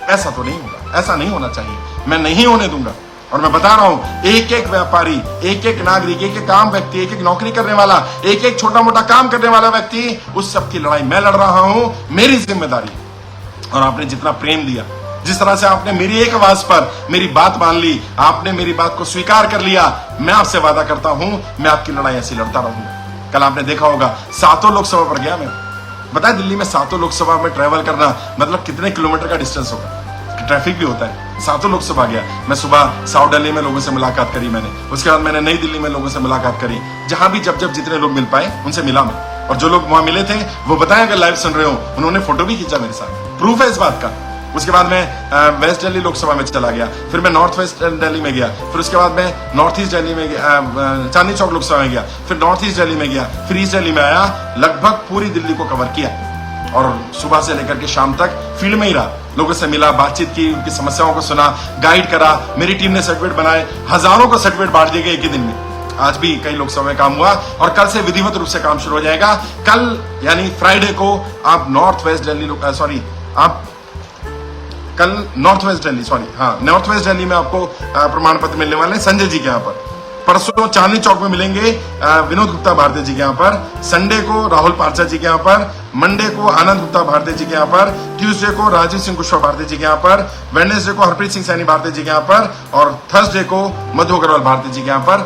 ऐसा तो नहीं होगा, ऐसा नहीं होना चाहिए, मैं नहीं होने दूंगा। और मैं बता रहा हूं, एक एक व्यापारी, एक एक नागरिक, एक एक आम व्यक्ति, एक एक नौकरी करने वाला, एक एक छोटा मोटा काम करने वाला व्यक्ति, उस सब की लड़ाई मैं लड़ रहा हूं, मेरी जिम्मेदारी। और आपने जितना प्रेम दिया, जिस तरह से आपने मेरी एक आवाज पर मेरी बात मान ली, आपने मेरी बात को स्वीकार कर लिया, मैं आपसे वादा करता हूं मैं आपकी लड़ाई ऐसी लड़ता रहूंगा। कल आपने देखा होगा 7 लोकसभा पर गया मैं, बताया दिल्ली में 7 लोकसभा में ट्रेवल करना मतलब कितने किलोमीटर का डिस्टेंस होगा, ट्रैफिक भी होता है। 7 लोकसभा गया मैं, सुबह साउथ दिल्ली में लोगों से मुलाकात करी मैंने, उसके बाद मैंने नई दिल्ली में लोगों से मुलाकात करी, जहां भी जब जितने लोग मिल पाए उनसे मिला मैं, और जो लोग वहां मिले थे वो बताएं, अगर लाइव सुन रहे हो, उन्होंने फोटो भी खींचा मेरे साथ, प्रूफ है इस बात का। उसके बाद मैं वेस्ट दिल्ली लोकसभा में चला गया, फिर मैं नॉर्थ वेस्ट दिल्ली में गया, फिर उसके बाद मैं नॉर्थ ईस्ट दिल्ली में गया, चांदनी चौक लोकसभा में गया, फिर नॉर्थ ईस्ट दिल्ली में गया, फिर ईस्ट दिल्ली में आया, लगभग पूरी दिल्ली को कवर किया, और सुबह से लेकर के शाम तक फील्ड में ही रहा, लोगों से मिला, बातचीत की, उनकी समस्याओं को सुना, गाइड करा, मेरी टीम ने सर्टिफिकेट बनाए, हजारों को सर्टिफिकेट बांट दिए गए एक ही दिन में। आज भी कई लोकसभा में काम हुआ और कल से विधिवत रूप से काम शुरू हो जाएगा। कल यानी फ्राइडे को आप north west Delhi north west Delhi में आपको प्रमाण पत्र मिलने वाले हैं संजय जी के यहाँ पर। परसों चांदनी चौक में मिलेंगे विनोद गुप्ता भारती जी के यहाँ पर, संडे को राहुल पार्चा जी के यहाँ पर, मंडे को आनंद गुप्ता भारती जी के यहाँ पर, ट्यूसडे को राजीव सिंह कुशवाहा भारती जी के यहाँ पर, वेडनेसडे को हरप्रीत सिंह सैनी भारती जी के यहाँ पर, और थर्सडे को मधु अग्रवाल भारती जी के यहाँ पर।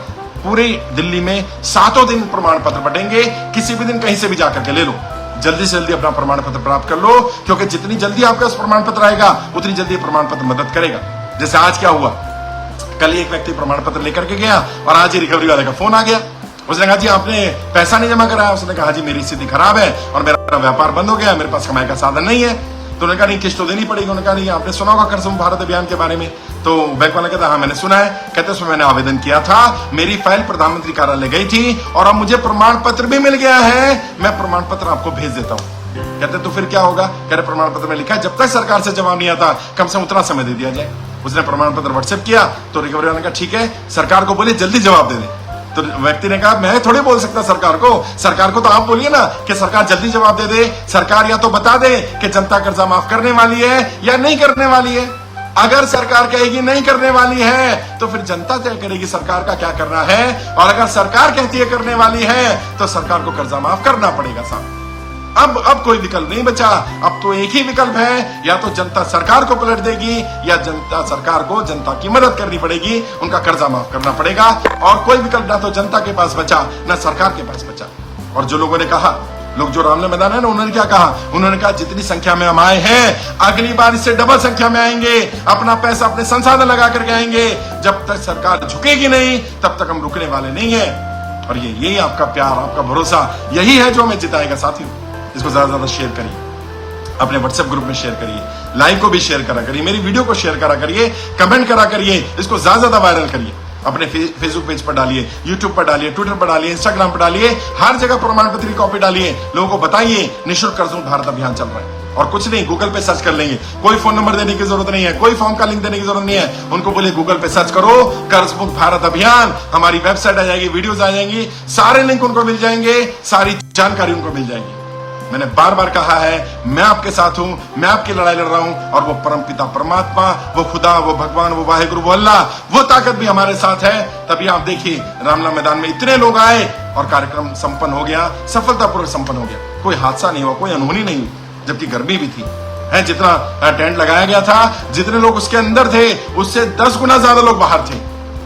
पूरी दिल्ली में 7 दिन प्रमाण पत्र बटेंगे, किसी भी दिन कहीं से भी जाकर के ले लो, जल्दी से जल्दी अपना प्रमाण पत्र प्राप्त कर लो, क्योंकि जितनी जल्दी आपके पास प्रमाण पत्र आएगा उतनी जल्दी प्रमाण पत्र मदद करेगा। जैसे आज क्या हुआ, कल एक व्यक्ति प्रमाण पत्र लेकर के गया और आज ही रिकवरी वाले का फोन आ गया, उसने कहा जी आपने पैसा नहीं जमा कराया, उसने कहा जी मेरी स्थिति खराब है और मेरा व्यापार बंद हो गया, मेरे पास कमाई का साधन नहीं है। तो उन्होंने कहा नहीं किस्त तो देनी पड़ेगी। उन्होंने कहा नहीं आपने सुना होगा कर्ज मुक्त भारत अभियान के बारे में, तो बैंक वाला कहता हाँ मैंने सुना है, कहते उसमें मैंने आवेदन किया था, मेरी फाइल प्रधानमंत्री कार्यालय गई थी और अब मुझे प्रमाण पत्र भी मिल गया है, मैं प्रमाण पत्र आपको भेज देता हूँ। कहते तो फिर क्या होगा, कह रहे प्रमाण पत्र में लिखा है जब तक सरकार से जवाब नहीं आता कम से कम उतना समय दे दिया जाए। उसने प्रमाण पत्र व्हाट्सएप किया तो रिकवरी वाले ने कहा ठीक है सरकार को बोलिए जल्दी जवाब दे दे। तो व्यक्ति ने कहा मैं थोड़ी बोल सकता सरकार को तो आप बोलिए ना कि सरकार जल्दी जवाब दे दे, सरकार या तो बता दे कि जनता कर्जा माफ करने वाली है या नहीं करने वाली है। अगर सरकार कहेगी नहीं करने वाली है तो फिर जनता तय करेगी सरकार का क्या करना है, और अगर सरकार कहती है करने वाली है तो सरकार को कर्जा माफ करना पड़ेगा साहब। अब कोई विकल्प नहीं बचा, अब तो एक ही विकल्प है, या तो जनता सरकार को पलट देगी या जनता सरकार को जनता की मदद करनी पड़ेगी, उनका कर्जा माफ करना पड़ेगा। और कोई विकल्प ना तो जनता के पास बचा ना सरकार के पास बचा। और जो लोगों ने कहा, लोग जो रामले मैदान है ना, उन्होंने क्या कहा, उन्होंने कहा जितनी संख्या में हम आए हैं अगली बार इससे डबल संख्या में आएंगे, अपना पैसा अपने संसाधन लगा करके आएंगे, जब तक सरकार झुकेगी नहीं तब तक हम रुकने वाले नहीं है। और यही आपका प्यार, आपका भरोसा यही है जो हमें जिताएगा साथियों। इसको ज्यादा से ज्यादा शेयर करिए, अपने व्हाट्सएप ग्रुप में शेयर करिए, लाइव को भी शेयर करा करिए, मेरी वीडियो को शेयर करा करिए, कमेंट करा करिए, इसको ज्यादा से ज्यादा वायरल करिए। अपने फेसबुक पेज पर डालिए, यूट्यूब पर डालिए, ट्विटर पर डालिए, इंस्टाग्राम पर डालिए, हर जगह प्रमाण पत्र की कॉपी डालिए, लोगों को बताइए निःशुल्क कर्ज मुक्त भारत अभियान चल रहा है। और कुछ नहीं, गूगल पे सर्च कर लेंगे, कोई फोन नंबर देने की जरूरत नहीं है, कोई फॉर्म का लिंक देने की जरूरत नहीं है, उनको बोले गूगल पे सर्च करो कर्ज मुक्त भारत अभियान, हमारी वेबसाइट आ जाएगी, वीडियोस आ जाएंगी, सारे लिंक उनको मिल जाएंगे, सारी जानकारी उनको मिल जाएगी। मैंने बार बार कहा है, मैं आपके साथ हूं, मैं आपकी लड़ाई लड़ रहा हूं, और वो परम पिता परमात्मा, वो खुदा, वो भगवान, वो वाहिगुरु, वो अल्लाह, वो ताकत भी हमारे साथ है। तभी आप देखिए रामलीला मैदान में इतने लोग आए और कार्यक्रम संपन्न हो गया, सफलतापूर्वक संपन्न हो गया, कोई हादसा नहीं हुआ, कोई अनहोनी नहीं हुई, जबकि गर्मी भी थी है। जितना टेंट लगाया गया था, जितने लोग उसके अंदर थे, उससे 10 गुना ज्यादा लोग बाहर थे।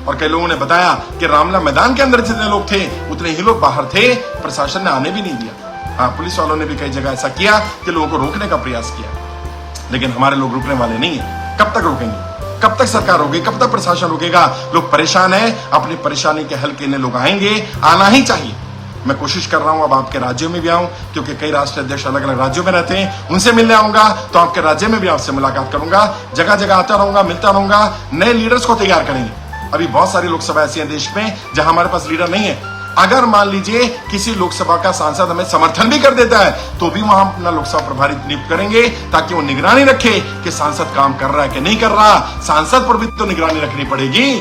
और कई लोगों ने बताया कि रामलीला मैदान के अंदर जितने लोग थे उतने ही लोग बाहर थे, प्रशासन ने आने भी नहीं दिया। हाँ, पुलिस वालों ने भी कई जगह ऐसा किया कि लोगों को रोकने का प्रयास किया, लेकिन हमारे लोग रुकने वाले नहीं है। कब तक रुकेंगे? कब तक सरकार रोकेगी? कब तक प्रशासन रुकेगा? लोग परेशान हैं, अपनी परेशानी के हल के लिए लोग आएंगे, आना ही चाहिए। मैं कोशिश कर रहा हूं अब आपके राज्यों में भी आऊं, क्योंकि कई राष्ट्रीय अध्यक्ष अलग अलग राज्यों में रहते हैं, उनसे मिलने आऊंगा तो आपके राज्य में भी आपसे मुलाकात करूंगा, जगह जगह आता रहूंगा, मिलता रहूंगा, नए लीडर्स को तैयार करेंगे। अभी बहुत सारी लोकसभा ऐसी है देश में जहां हमारे पास लीडर नहीं है। अगर मान लीजिए किसी लोकसभा का सांसद हमें समर्थन भी कर देता है, तो भी वहां अपना लोकसभा प्रभारी नियुक्त करेंगे, ताकि वो निगरानी रखे कि सांसद काम कर रहा है कि नहीं कर रहा। सांसद पर भी तो निगरानी रखनी पड़ेगी।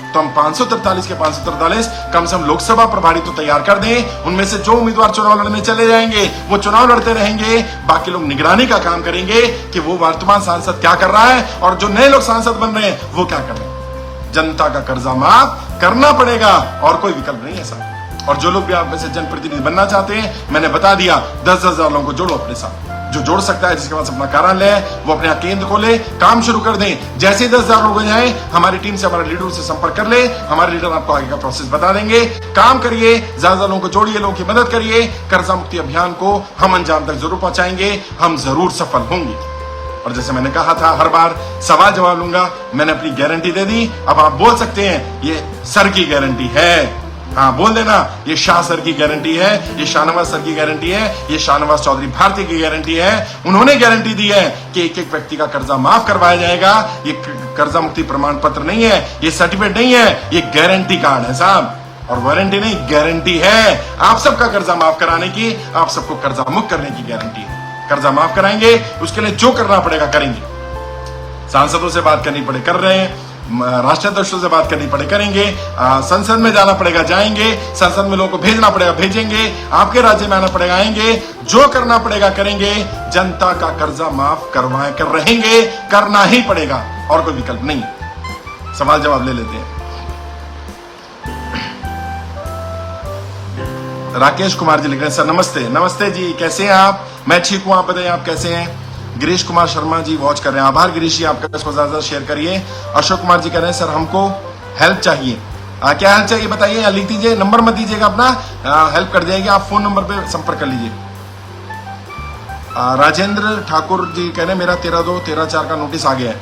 तो हम 543 के 543 कम से कम लोकसभा प्रभारी तो तैयार कर दें, उनमें से जो उम्मीदवार चुनाव लड़ने चले जाएंगे वो चुनाव लड़ते रहेंगे, बाकी लोग निगरानी का काम करेंगे कि वो वर्तमान सांसद क्या कर रहा है और जो नए लोग सांसद बन रहे हैं वो क्या कर रहे हैं। जनता का कर्जा माफ करना पड़ेगा और कोई विकल्प नहीं है साहब। और जो लोग भी आप में से जनप्रतिनिधि बनना चाहते हैं, मैंने बता दिया, 10-10 हजार लोगों को जोड़ो अपने साथ। जो जोड़ सकता है, जिसके पास अपना कार्यालय है, वो अपने केंद्र खोले, काम शुरू कर दें। जैसे ही 10,000 लोग हो जाए, हमारी टीम से, हमारे लीडर से संपर्क कर ले, हमारे लीडर आपको आगे का प्रोसेस बता देंगे। काम करिए, ज्यादा लोगों को जोड़िए, लोगों की मदद करिए, कर्जा मुक्ति अभियान को हम अंजाम तक जरूर पहुंचाएंगे, हम जरूर सफल होंगे। और जैसे मैंने कहा था, हर बार सवाल जवाब लूंगा, मैंने अपनी गारंटी दे दी। अब आप बोल सकते हैं ये सर की गारंटी है, हाँ बोल देना, ये शाह सर की गारंटी है, ये शाहनवाज सर की गारंटी है, ये शाहनवाज चौधरी भारती की गारंटी है। उन्होंने गारंटी दी है कि एक एक व्यक्ति का कर्जा माफ करवाया जाएगा। ये कर्जा मुक्ति प्रमाण पत्र नहीं है, ये सर्टिफिकेट नहीं है, ये गारंटी कार्ड है साहब। और वारंटी नहीं, गारंटी है आप सबका कर्जा माफ कराने की, आप सबको कर्जा मुक्त करने की गारंटी है। कर्जा माफ कराएंगे, उसके लिए जो करना पड़ेगा करेंगे। सांसदों से बात करनी पड़े कर रहे हैं, राष्ट्रीय अध्यक्षों से बात करनी पड़े करेंगे, संसद में जाना पड़ेगा जाएंगे, संसद में लोगों को भेजना पड़ेगा भेजेंगे, आपके राज्य में आना पड़ेगा आएंगे, जो करना पड़ेगा करेंगे। जनता का कर्जा माफ करवाए कर रहेंगे, करना ही पड़ेगा और कोई विकल्प नहीं। सवाल जवाब ले लेते हैं। राकेश कुमार जी लिख रहे हैं, सर नमस्ते। नमस्ते जी, कैसे हैं आप? मैं ठीक हूं, आप बताइए आप कैसे हैं? गिरीश कुमार शर्मा जी वॉच कर रहे हैं, आभार गिरीश जी आपका, इसको ज्यादा शेयर करिए। अशोक कुमार जी कह रहे हैं, सर हमको हेल्प चाहिए। क्या हेल्प चाहिए बताइए, लिख दीजिए, नंबर मत दीजिएगा अपना, हेल्प कर जाएगी, आप फोन नंबर पे संपर्क कर लीजिए। राजेंद्र ठाकुर जी कह रहे हैं, मेरा 13/2/13/4 का नोटिस आ गया है।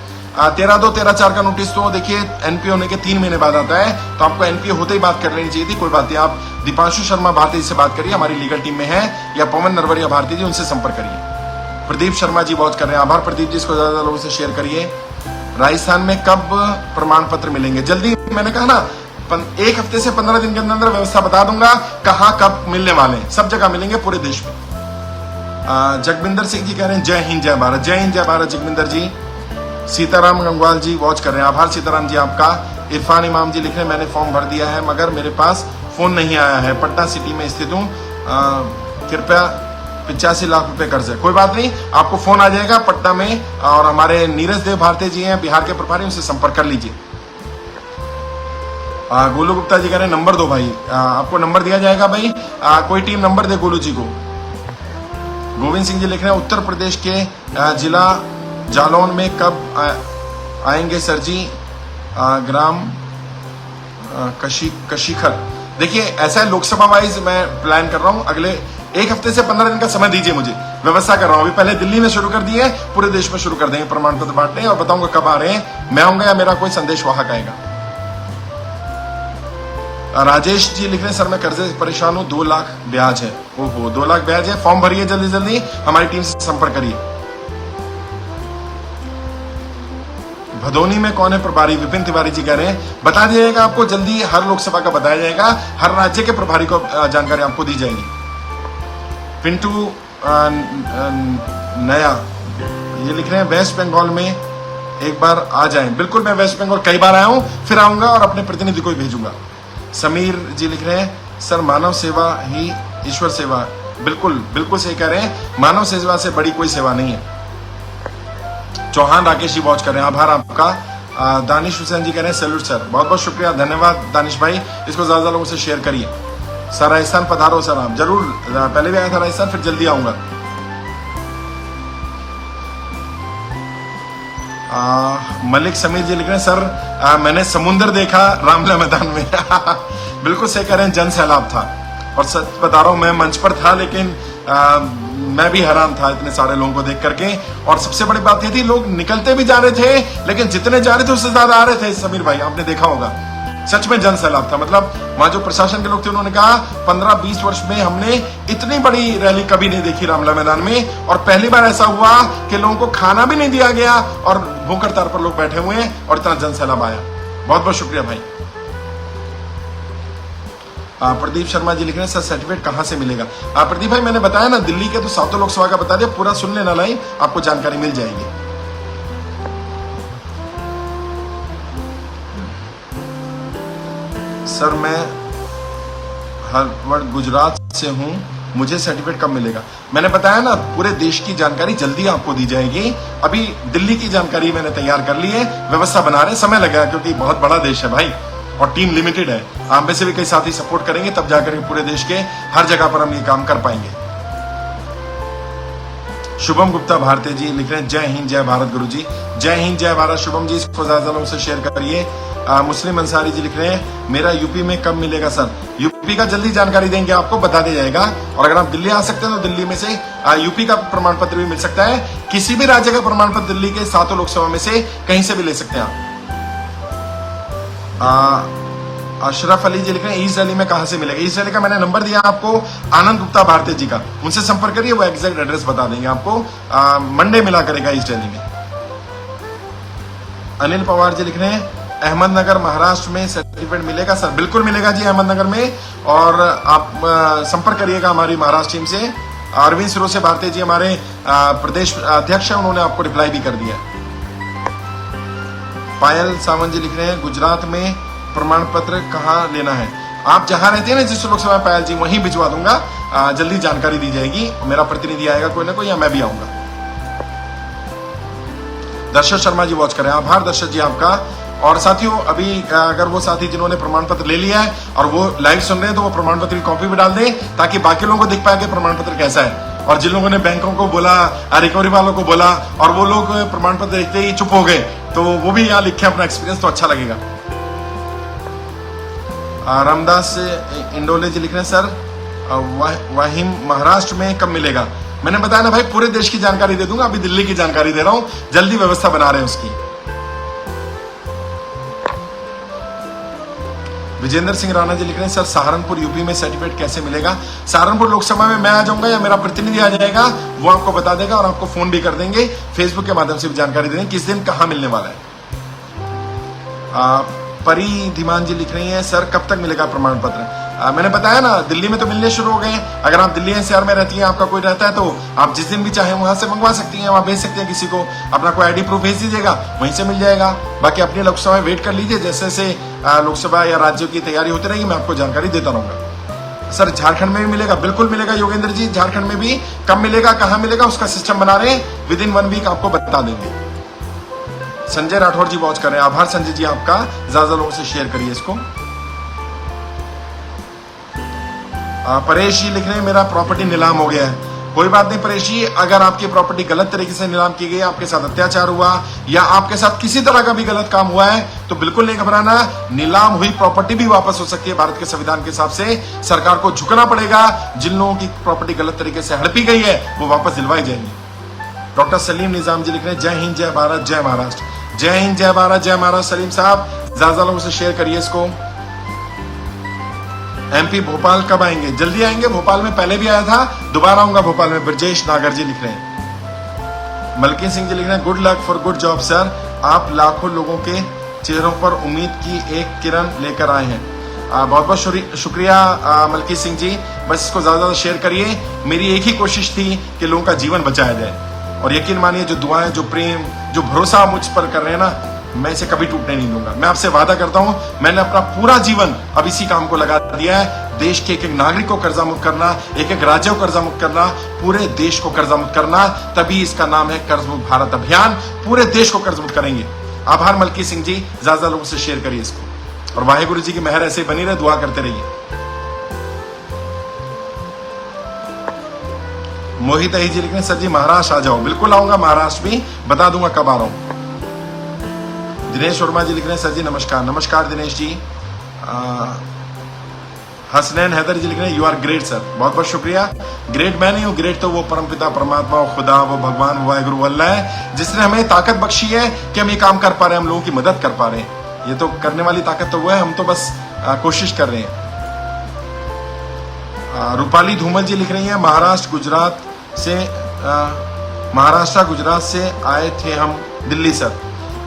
13/2/13/4 का नोटिस तो देखिए एनपीए होने के 3 महीने बाद आता है, तो आपको एनपीए होते ही बात कर लेनी चाहिए थी। कोई बात नहीं, आप दीपांशु शर्मा भारती जी से बात करिए, हमारी लीगल टीम में है, या पवन नरवरिया भारती जी, उनसे संपर्क करिए। प्रदीप शर्मा जी वॉच कर रहे हैं, आभार प्रदीप जी, इसको ज्यादा लोगों से शेयर करिए। राजस्थान में कब प्रमाण पत्र मिलेंगे? जल्दी, मैंने कहा ना 1 हफ्ते से 15 दिन के अंदर व्यवस्था बता दूंगा, कहाँ कब मिलने वाले हैं। सब जगह मिलेंगे पूरे देश में। जगविंदर सिंह जी कह रहे हैं, जय हिंद जय भारत। जय हिंद जय भारत जगविंदर जी। सीताराम गंगवाल जी वॉच कर रहे हैं, आभार सीताराम जी आपका। इरफान इमाम जी लिख रहे हैं, मैंने फॉर्म भर दिया है मगर मेरे पास फोन नहीं आया है, पटना सिटी में स्थित हूँ, कृपया 85 लाख रुपए कर्ज है। कोई बात नहीं, आपको फोन आ जाएगा पटना में, और हमारे नीरज देव भारती जी हैं बिहार के प्रभारी, उनसे संपर्क कर लीजिए। गोलू गुप्ता जी कह रहे हैं, नंबर दो भाई। आपको नंबर दिया जाएगा भाई, कोई टीम नंबर दे गोलू जी को। गोविंद सिंह जी लिख रहे हैं, उत्तर प्रदेश के जिला जालौन में कब आएंगे सर जी? ग्राम कशिखर। देखिए ऐसा है, लोकसभा वाइज मैं प्लान कर रहा हूं, अगले 1 हफ्ते से 15 दिन का समय दीजिए मुझे, व्यवस्था कर रहा हूं। अभी पहले दिल्ली में शुरू कर दिए, पूरे देश में शुरू कर देंगे प्रमाण पत्र बांटने, और बताऊंगा कब आ रहे हैं, मैं आऊंगा या मेरा कोई संदेश वाहक आएगा। राजेश जी लिख रहे हैं, सर मैं कर्जे से परेशान हूँ, 2 लाख ब्याज है। ओहो, 2 लाख ब्याज है, फॉर्म भरिए जल्दी जल्दी, हमारी टीम से संपर्क करिए। भदोनी में कौन है प्रभारी? विपिन तिवारी जी कह रहे हैं। बता दिया जाएगा आपको जल्दी, हर लोकसभा का बताया जाएगा, हर राज्य के प्रभारी को जानकारी आपको दी जाएगी। पिंटू नया ये लिख रहे हैं वेस्ट बंगाल में एक बार आ जाएं। बिल्कुल, मैं वेस्ट बंगाल कई बार आया हूं, फिर आऊंगा और अपने प्रतिनिधि को ही भेजूंगा। समीर जी लिख रहे हैं सर मानव सेवा ही ईश्वर सेवा। बिल्कुल बिल्कुल सही कह रहे हैं, मानव सेवा से बड़ी कोई सेवा नहीं है। चौहान राकेश जी वॉच कर रहे हैं, आभार आपका। दानिश हुसैन जी कह रहे हैं सैल्यूट सर, बहुत बहुत शुक्रिया, धन्यवाद दानिश भाई, इसको ज्यादा लोगों से शेयर करिए। सर राजस्थान पधारो सर, आप जरूर, पहले भी आया था राजस्थान, फिर जल्दी आऊंगा। मलिक समीर जी लिख रहे हैं सर मैंने समुंदर देखा रामलीला मैदान में। बिल्कुल सही कह रहे हैं, जन सैलाब था, और सच बता रहा हूं मैं मंच पर था, लेकिन मैं भी हैरान था इतने सारे लोगों को देख करके। और सबसे बड़ी बात ये थी, लोग निकलते भी जा रहे थे, लेकिन जितने जा रहे थे उससे ज्यादा आ रहे थे। समीर भाई आपने देखा होगा, सच में जन सैलाब था। मतलब वहां जो प्रशासन के लोग थे उन्होंने कहा 15-20 वर्ष में हमने इतनी बड़ी रैली कभी नहीं देखी रामलीला मैदान में, और पहली बार ऐसा हुआ कि लोगों को खाना भी नहीं दिया गया और भूख हड़ताल पर लोग बैठे हुए हैं और इतना जन सैलाब आया। बहुत बहुत शुक्रिया भाई। प्रदीप शर्मा जी लिख रहे हैं सर सर्टिफिकेट कहां से मिलेगा? प्रदीप भाई मैंने बताया ना, दिल्ली के तो सातों लोकसभा का बता दिया, पूरा सुन लेना लाइन, आपको जानकारी मिल जाएगी। सर मैं हार्वर्ड गुजरात से हूं, मुझे सर्टिफिकेट कब मिलेगा? मैंने बताया ना, पूरे देश की जानकारी जल्दी आपको दी जाएगी। अभी दिल्ली की जानकारी मैंने तैयार कर ली है, व्यवस्था बना रहे हैं, समय लगेगा क्योंकि बहुत बड़ा देश है भाई और टीम लिमिटेड है। आप में से भी कई साथी सपोर्ट करेंगे, तब जाकर पूरे देश के हर जगह पर हम ये काम कर पाएंगे। शुभम गुप्ता भारती जी लिख रहे हैं जय हिंद जय भारत गुरु जी। जय हिंद जय भारत शुभम जी, इसको ज्यादा लोगों से शेयर करिए। मुस्लिम अंसारी जी लिख रहे हैं मेरा यूपी में कब मिलेगा सर? यूपी का जल्दी जानकारी देंगे, आपको बता दिया जाएगा। और अगर आप दिल्ली आ सकते हैं तो दिल्ली में से यूपी का प्रमाण पत्र भी मिल सकता है। किसी भी राज्य का प्रमाण पत्र दिल्ली के सातों लोकसभा में से कहीं से भी ले सकते हैं आप। अशरफ अली जी लिख रहे हैं ईस्ट दिल्ली में कहां से मिलेगा? ईस्ट दिल्ली का मैंने नंबर दिया आपको, आनंद गुप्ता भारती जी का, उनसे संपर्क करिए, वो एग्जैक्ट एड्रेस बता देंगे आपको। मंडे मिला करेगा ईस्ट दिल्ली में। अनिल पवार जी लिख रहे हैं अहमदनगर महाराष्ट्र में सर्टिफिकेट मिलेगा सर? बिल्कुल मिलेगा जी अहमदनगर में, और आप संपर्क करिएगा हमारी महाराष्ट्र टीम से। अरविंद सिरोसे भारती जी हमारे प्रदेश अध्यक्ष हैं, उन्होंने आपको रिप्लाई भी कर दिया। पायल सावंत जी लिख रहे हैं गुजरात में प्रमाण पत्र कहाँ लेना है? आप जहां रहते हैं ना जिस लोकसभा पायल जी, वहीं भिजवा दूंगा, जल्दी जानकारी दी जाएगी। मेरा प्रतिनिधि आएगा कोई ना कोई, या मैं भी आऊंगा। दर्शक शर्मा जी वॉच करें, आभार दर्शक जी आपका। और साथियों अभी अगर वो साथी जिन्होंने प्रमाण पत्र ले लिया है और वो लाइव सुन रहे हैं तो वो प्रमाण पत्र की कॉपी भी डाल दें, ताकि बाकी लोगों को दिख पाए कि प्रमाण पत्र कैसा है। और जिन लोगों ने बैंकों को बोला, रिकवरी वालों को बोला, और वो लोग प्रमाण पत्र देखते ही चुप हो गए, तो वो भी यहाँ लिखे अपना एक्सपीरियंस, तो अच्छा लगेगा। रामदास इंडोले जी लिख रहे हैं सर वाहिम महाराष्ट्र में कब मिलेगा? मैंने बताया ना भाई, पूरे देश की जानकारी दे दूंगा, अभी दिल्ली की जानकारी दे रहा हूं, जल्दी व्यवस्था बना रहे हैं उसकी। विजेंद्र सिंह राणा जी लिख रहे हैं सर सहारनपुर यूपी में सर्टिफिकेट कैसे मिलेगा? सहारनपुर लोकसभा में मैं आ जाऊंगा या मेरा प्रतिनिधि आ जाएगा, वो आपको बता देगा, और आपको फोन भी कर देंगे, फेसबुक के माध्यम से भी जानकारी देंगे किस दिन कहां मिलने वाला है। परी धीमान जी लिख रही हैं सर कब तक मिलेगा प्रमाण पत्र? मैंने बताया ना, दिल्ली में तो मिलने शुरू हो गए हैं। अगर आप दिल्ली एनसीआर में रहती हैं, आपका कोई रहता है, तो आप जिस दिन भी चाहें वहां से मंगवा सकती हैं, वहां भेज सकते हैं किसी को, अपना कोई आईडी प्रूफ भेज दीजिएगा, वहीं से मिल जाएगा। बाकी अपनी लोकसभा में वेट कर लीजिए, जैसे जैसे लोकसभा या राज्यों की तैयारी होती रहेगी, मैं आपको जानकारी देता रहूंगा। सर झारखंड में भी मिलेगा? बिल्कुल मिलेगा योगेंद्र जी, झारखंड में भी। कब मिलेगा, कहां मिलेगा, उसका सिस्टम बना रहे हैं, विद इन 1 वीक आपको बता देंगे। संजय राठौर जी वॉच कर रहे हैं, आभार संजय जी आपका, ज्यादा लोगों से शेयर करिए इसको। परेश जी लिख रहे हैं मेरा प्रॉपर्टी नीलाम हो गया है। कोई बात नहीं परेश जी, अगर आपकी प्रॉपर्टी गलत तरीके से नीलाम की गई, आपके साथ अत्याचार हुआ या आपके साथ किसी तरह का भी गलत काम हुआ है, तो बिल्कुल नहीं घबराना, नीलाम हुई प्रॉपर्टी भी वापस हो सकती है। भारत के संविधान के हिसाब से सरकार को झुकना पड़ेगा, जिन लोगों की प्रॉपर्टी गलत तरीके से हड़पी गई है वो वापस दिलवाई जाएंगी। डॉक्टर सलीम निजाम जी लिख रहे हैं जय हिंद जय भारत जय महाराष्ट्र। जय हिंद जय भारत जय महाराष्ट्र सलीम साहब, ज्यादा लोगों से शेयर करिए इसको। एमपी भोपाल कब आएंगे? जल्दी आएंगे, भोपाल में पहले भी आया था, दोबारा आऊंगा भोपाल में। ब्रजेश नागर जी लिख रहे हैं। मलकिन सिंह जी लिख रहे हैं good luck for good job sir, आप लाखों लोगों के चेहरों पर उम्मीद की एक किरण लेकर आए हैं। बहुत बहुत शुक्रिया मलकी सिंह जी। बस इसको ज़्यादा शेयर करिए। मेरी एक ही कोशिश थी कि लोगों का जीवन बचाया जाए, और यकीन मानिए जो दुआएं, जो प्रेम, जो भरोसा आप मुझ पर कर रहे हैं ना, मैं इसे कभी टूटने नहीं दूंगा। मैं आपसे वादा करता हूं, मैंने अपना पूरा जीवन अब इसी काम को लगा दिया है। देश के एक एक नागरिक को कर्जा मुक्त करना, एक एक राज्य को कर्जा मुक्त करना, पूरे देश को कर्जा मुक्त करना, तभी इसका नाम है कर्ज मुक्त भारत अभियान। पूरे देश को कर्ज मुक्त करेंगे। आभार मलकी सिंह जी, ज्यादा लोगों से शेयर करिए इसको, और वाहेगुरु जी की मेहर ऐसे बनी रहे, दुआ करते रहिए। मोहित अही जी लिख रहे हैं, सर जी महाराष्ट्र आ जाओ। बिल्कुल आऊंगा, महाराष्ट्र भी बता दूंगा कब आ रहा हूं। दिनेश वर्मा जी लिख रहे हैं, सर जी नमस्कार। नमस्कार दिनेश जी। हसनैन हैदर जी लिख रहे हैं, यू आर ग्रेट सर। बहुत बहुत शुक्रिया। ग्रेट मैं नहीं हूँ, ग्रेट तो वो परमपिता परमात्मा, वो खुदा, वो भगवान, वो वाहेगुरु अल्लाह है, जिसने हमें ताकत बख्शी है कि हम ये काम कर पा रहे हैं, हम लोगों की मदद कर पा रहे हैं। ये तो करने वाली ताकत तो वो है, हम तो बस कोशिश कर रहे हैं। रूपाली धूमल जी लिख रही हैं, महाराष्ट्र गुजरात से आए थे हम दिल्ली सर।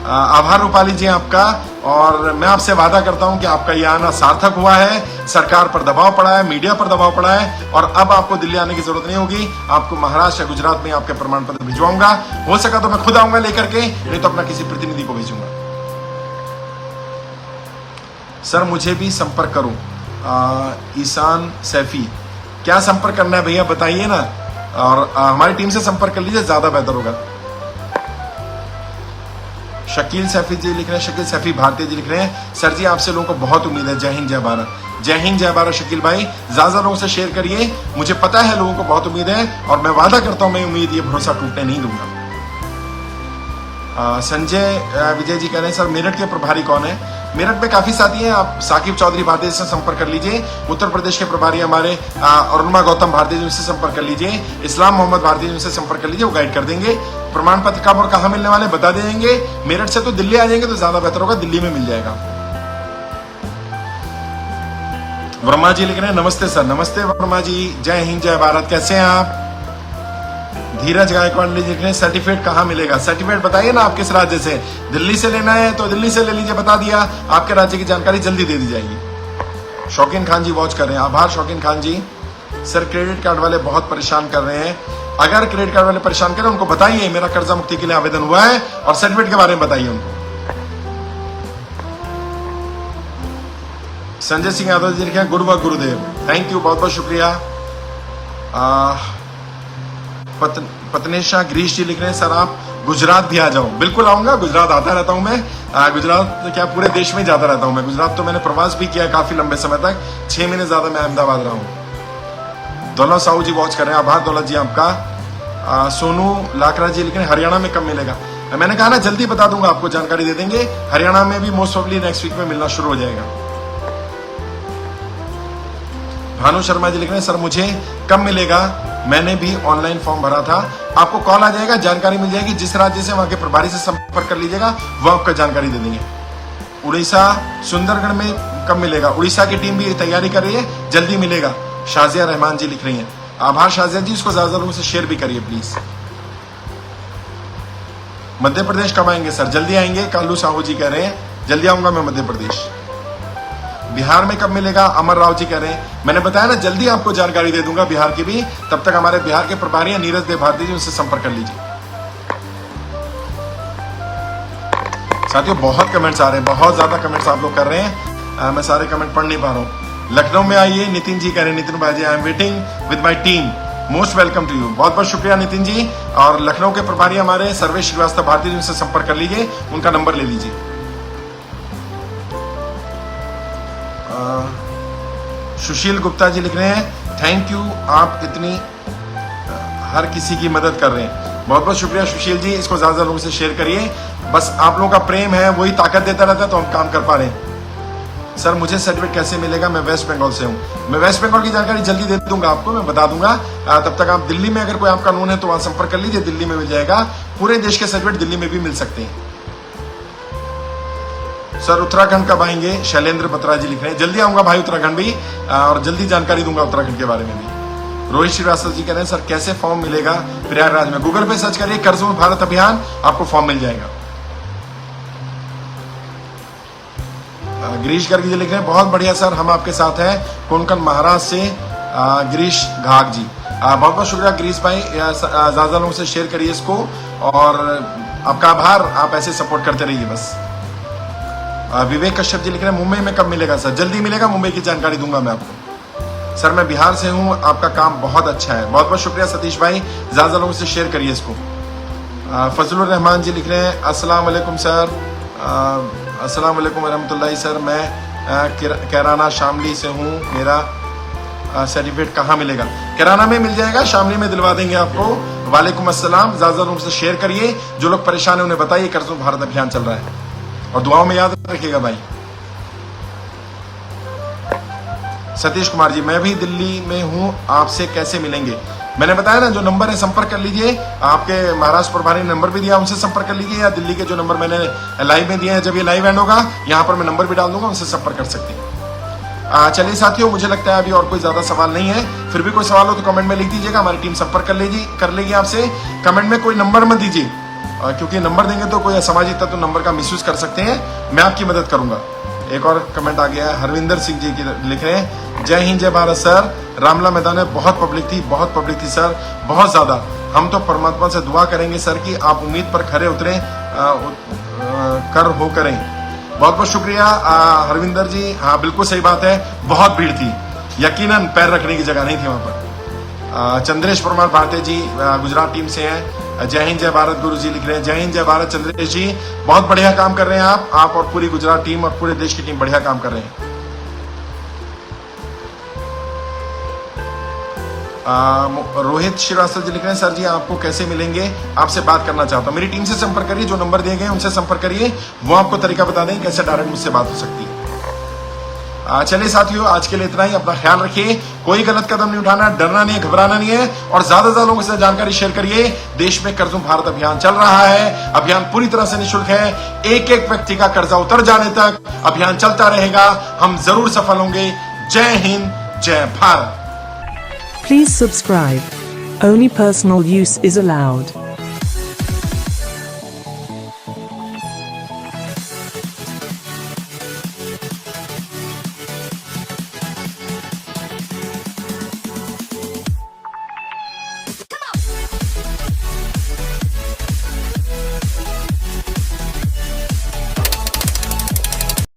आभार रूपाली जी आपका, और मैं आपसे वादा करता हूं कि आपका ये आना सार्थक हुआ है। सरकार पर दबाव पड़ा है, मीडिया पर दबाव पड़ा है, और अब आपको दिल्ली आने की जरूरत नहीं होगी। आपको महाराष्ट्र या गुजरात में आपके प्रमाण पत्र भिजवाऊंगा। हो सका तो मैं खुद आऊंगा लेकर के, नहीं तो अपना किसी प्रतिनिधि को भेजूंगा। सर मुझे भी संपर्क करूं। ईशान सैफी, क्या संपर्क करना है भैया बताइए ना, और हमारी टीम से संपर्क कर लीजिए, ज्यादा बेहतर होगा। शकील सैफी जी लिख रहे हैं, शकील सैफी भारतीय जी लिख रहे हैं, सर जी आपसे लोगों को बहुत उम्मीद है। जय हिंद जय भारत। जय हिंद जय भारत शकील भाई, ज्यादा लोगों से शेयर करिए। मुझे पता है लोगों को बहुत उम्मीद है, और मैं वादा करता हूं मैं उम्मीद, ये भरोसा टूटने नहीं दूंगा। संजय विजय जी कह रहे हैं, सर मेरठ के प्रभारी कौन है? मेरठ में काफी साथी हैं, आप साकिब चौधरी भारतीय से संपर्क कर लीजिए। उत्तर प्रदेश के प्रभारी हमारे अरुणिमा गौतम भारतीय जी से संपर्क कर लीजिए। इस्लाम मोहम्मद भारतीय जी से संपर्क कर लीजिए, वो गाइड कर देंगे। प्रमाण पत्र कब और कहाँ मिलने वाले बता देंगे। मेरठ से तो दिल्ली आ जाएंगे तो ज्यादा बेहतर होगा, दिल्ली में मिल जाएगा। वर्मा जी लिख रहे हैं, नमस्ते सर। नमस्ते वर्मा जी, जय हिंद जय भारत। कैसे हैं आप? धीरज गायकवाड़ लिख रहे हैं, सर्टिफिकेट कहाँ मिलेगा? सर्टिफिकेट बताइए ना आप किस राज्य से। दिल्ली से लेना है तो दिल्ली से ले लीजिए, बता दिया। आपके राज्य की जानकारी जल्दी दे दी जाएगी। शौकीन खान जी वॉच कर रहे हैं, आभार शौकीन खान जी। सर क्रेडिट कार्ड वाले बहुत परेशान कर रहे हैं। अगर क्रेडिट कार्ड वाले परेशान करें उनको बताइए मेरा कर्जा मुक्ति के लिए आवेदन हुआ है, और सर्टिफिकेट के बारे में बताइए उनको। संजय सिंह यादव जी लिखे, good work Gurudev. Thank you, बहुत बहुत शुक्रिया। पतनेशा गिरीश जी लिख रहे हैं, सर आप गुजरात भी आ जाओ। बिल्कुल आऊंगा, गुजरात आता रहता हूं मैं। गुजरात क्या पूरे देश में जाता रहता हूं मैं। गुजरात तो मैंने प्रवास भी किया काफी लंबे समय तक, 6 महीने ज्यादा मैं अहमदाबाद रहा हूं। दौलत साहू जी वॉच कर रहे हैं, आभार दौलत जी आपका। सोनू लाकरा जी लिख रहे हैं, हरियाणा में कब मिलेगा? मैंने कहा ना जल्दी बता दूंगा, आपको जानकारी दे देंगे। हरियाणा में भी मोस्ट ऑफली नेक्स्ट वीक में मिलना शुरू हो जाएगा। भानु शर्मा जी लिख रहे हैं, सर मुझे कब मिलेगा? मैंने भी ऑनलाइन फॉर्म भरा था। आपको कॉल आ जाएगा, जानकारी मिल जाएगी। जिस राज्य से वहां के प्रभारी से संपर्क कर लीजिएगा, वो आपको जानकारी दे देंगे। उड़ीसा सुंदरगढ़ में कब मिलेगा? उड़ीसा की टीम भी तैयारी कर रही है, जल्दी मिलेगा। शाजिया रहमान जी लिख रही हैं, आभार शाजिया जी। इसको ज्यादा लोगों से शेयर भी करिए प्लीज। मध्य प्रदेश कब आएंगे सर? जल्दी आएंगे, कालू साहू जी कह रहे हैं, जल्दी आऊंगा मैं मध्य प्रदेश। बिहार में कब मिलेगा? अमर राव जी कह रहे हैं, मैंने बताया ना जल्दी आपको जानकारी दे दूंगा बिहार की भी। तब तक हमारे बिहार के प्रभारी नीरज देव भारती जी, उनसे संपर्क कर लीजिए। साथियों बहुत कमेंट्स आ रहे हैं, बहुत ज्यादा कमेंट्स आप लोग कर रहे हैं। मैं सारे कमेंट पढ़ नहीं पा रहा हूँ। लखनऊ में आइए, नितिन जी कह रहे हैं, नितिन भाई ji I am waiting with my team, most welcome to you. बहुत बहुत शुक्रिया नितिन जी। और लखनऊ के प्रभारी हमारे सर्वेश श्रीवास्तव भारती जी, उनसे संपर्क कर लीजिए, उनका नंबर ले लीजिए। सुशील गुप्ता जी लिख रहे हैं, थैंक यू, आप इतनी हर किसी की मदद कर रहे हैं। बहुत बहुत शुक्रिया सुशील जी, इसको ज्यादा लोगों से शेयर करिए। बस आप लोगों का प्रेम है, वही ताकत देता रहता है, तो हम काम कर पा रहे हैं। सर मुझे सर्टिफिकेट कैसे मिलेगा? मैं वेस्ट बंगाल से हूँ। मैं वेस्ट बंगाल की जानकारी जल्दी दे दूंगा आपको, मैं बता दूंगा। तब तक आप दिल्ली में अगर कोई आपका कानून है तो वहां संपर्क कर लीजिए, दिल्ली में मिल जाएगा। पूरे देश के सर्टिफिकेट दिल्ली में भी मिल सकते हैं। सर उत्तराखंड कब आएंगे? शैलेंद्र बत्रा जी लिख रहे हैं, जल्दी आऊंगा भाई उत्तराखंड भी, और जल्दी जानकारी दूंगा उत्तराखंड के बारे में भी। रोहित श्रीवास्तव जी कह रहे हैं, सर कैसे फॉर्म मिलेगा प्रयागराज में? गूगल पे सर्च करिए कर्ज मुक्त भारत अभियान, आपको फॉर्म मिल जाएगा। गिरीश गर्ग जी लिख रहे हैं बहुत बढ़िया सर, हम आपके साथ हैं कोंकण महाराष्ट्र से। गिरीश घाग जी बहुत बहुत शुक्रिया गिरीश भाई, ज्यादा लोगों से शेयर करिए इसको और आपका आभार, आप ऐसे सपोर्ट करते रहिए बस। विवेक कश्यप जी लिख रहे हैं मुंबई में कब मिलेगा सर? जल्दी मिलेगा, मुंबई की जानकारी दूंगा मैं आपको। सर मैं बिहार से हूं, आपका काम बहुत अच्छा है। बहुत बहुत शुक्रिया सतीश भाई, ज्यादा लोगों से शेयर करिए इसको। फजलुर रहमान जी लिख रहे हैं अस्सलाम वालेकुम सर, अस्सलाम वालेकुम रहमतुल्लाहि सर, मैं कैराना शामली से हूँ, मेरा सर्टिफिकेट कहाँ मिलेगा? कैराना में मिल जाएगा, शामली में दिलवा देंगे आपको। वालेकुम अस्सलाम, ज्यादा लोगों से शेयर करिए, जो लोग परेशान है उन्हें बताइए कर्जों भारत अभियान चल रहा है और दुआओं में याद रखिएगा भाई। सतीश कुमार जी मैं भी दिल्ली में हूँ, आपसे कैसे मिलेंगे? मैंने बताया ना, जो नंबर है संपर्क कर लीजिए, आपके महाराष्ट्र प्रभारी ने नंबर भी दिया, उनसे संपर्क कर लीजिए, या दिल्ली के जो नंबर मैंने लाइव में दिए हैं, जब ये लाइव एंड होगा यहाँ पर मैं नंबर भी डाल दूंगा, उनसे संपर्क कर सकते हैं। चलिए साथियों, मुझे लगता है अभी और कोई ज्यादा सवाल नहीं है, फिर भी कोई सवाल हो तो कमेंट में लिख दीजिएगा, हमारी टीम संपर्क कर लेगी आपसे। कमेंट में कोई नंबर मत दीजिए, क्योंकि नंबर देंगे तो कोई असामाजिक तत्व नंबर का मिसयूज कर सकते हैं, मैं आपकी मदद करूंगा। एक और कमेंट आ गया है, हरविंदर सिंह जी लिख रहे हैं जय हिंद जय भारत सर, रामला मैदान में बहुत पब्लिक थी सर, बहुत ज्यादा। हम तो परमात्मा से दुआ करेंगे सर कि आप उम्मीद पर खरे उतरे करें। बहुत बहुत शुक्रिया हरविंदर जी, हाँ बिल्कुल सही बात है, बहुत भीड़ थी, यकीनन पैर रखने की जगह नहीं थी वहां पर। चंद्रेश परमार भारती जी गुजरात टीम से हैं, जय हिंद जय भारत गुरु जी लिख रहे हैं, जय हिंद जय भारत चंद्रेश जी, बहुत बढ़िया काम कर रहे हैं आप और पूरी गुजरात टीम और पूरे देश की टीम बढ़िया काम कर रहे हैं। रोहित श्रीवास्तव जी लिख रहे हैं सर जी आपको कैसे मिलेंगे, आपसे बात करना चाहता हूं। मेरी टीम से संपर्क करिए, जो नंबर दिए गए उनसे संपर्क करिए, वो आपको तरीका बता देंगे कैसे डायरेक्ट मुझसे बात हो सकती है। चलिए साथियों, आज के लिए इतना ही, अपना ख्याल रखिए, कोई गलत कदम नहीं उठाना, डरना नहीं है, घबराना नहीं है, और ज्यादा से ज्यादा लोगों से जानकारी शेयर करिए। देश में कर्जों भारत अभियान चल रहा है, अभियान पूरी तरह से निःशुल्क है, एक एक व्यक्ति का कर्जा उतर जाने तक अभियान चलता रहेगा, हम जरूर सफल होंगे। जय हिंद जय Bharat. Please subscribe. Only personal use is allowed.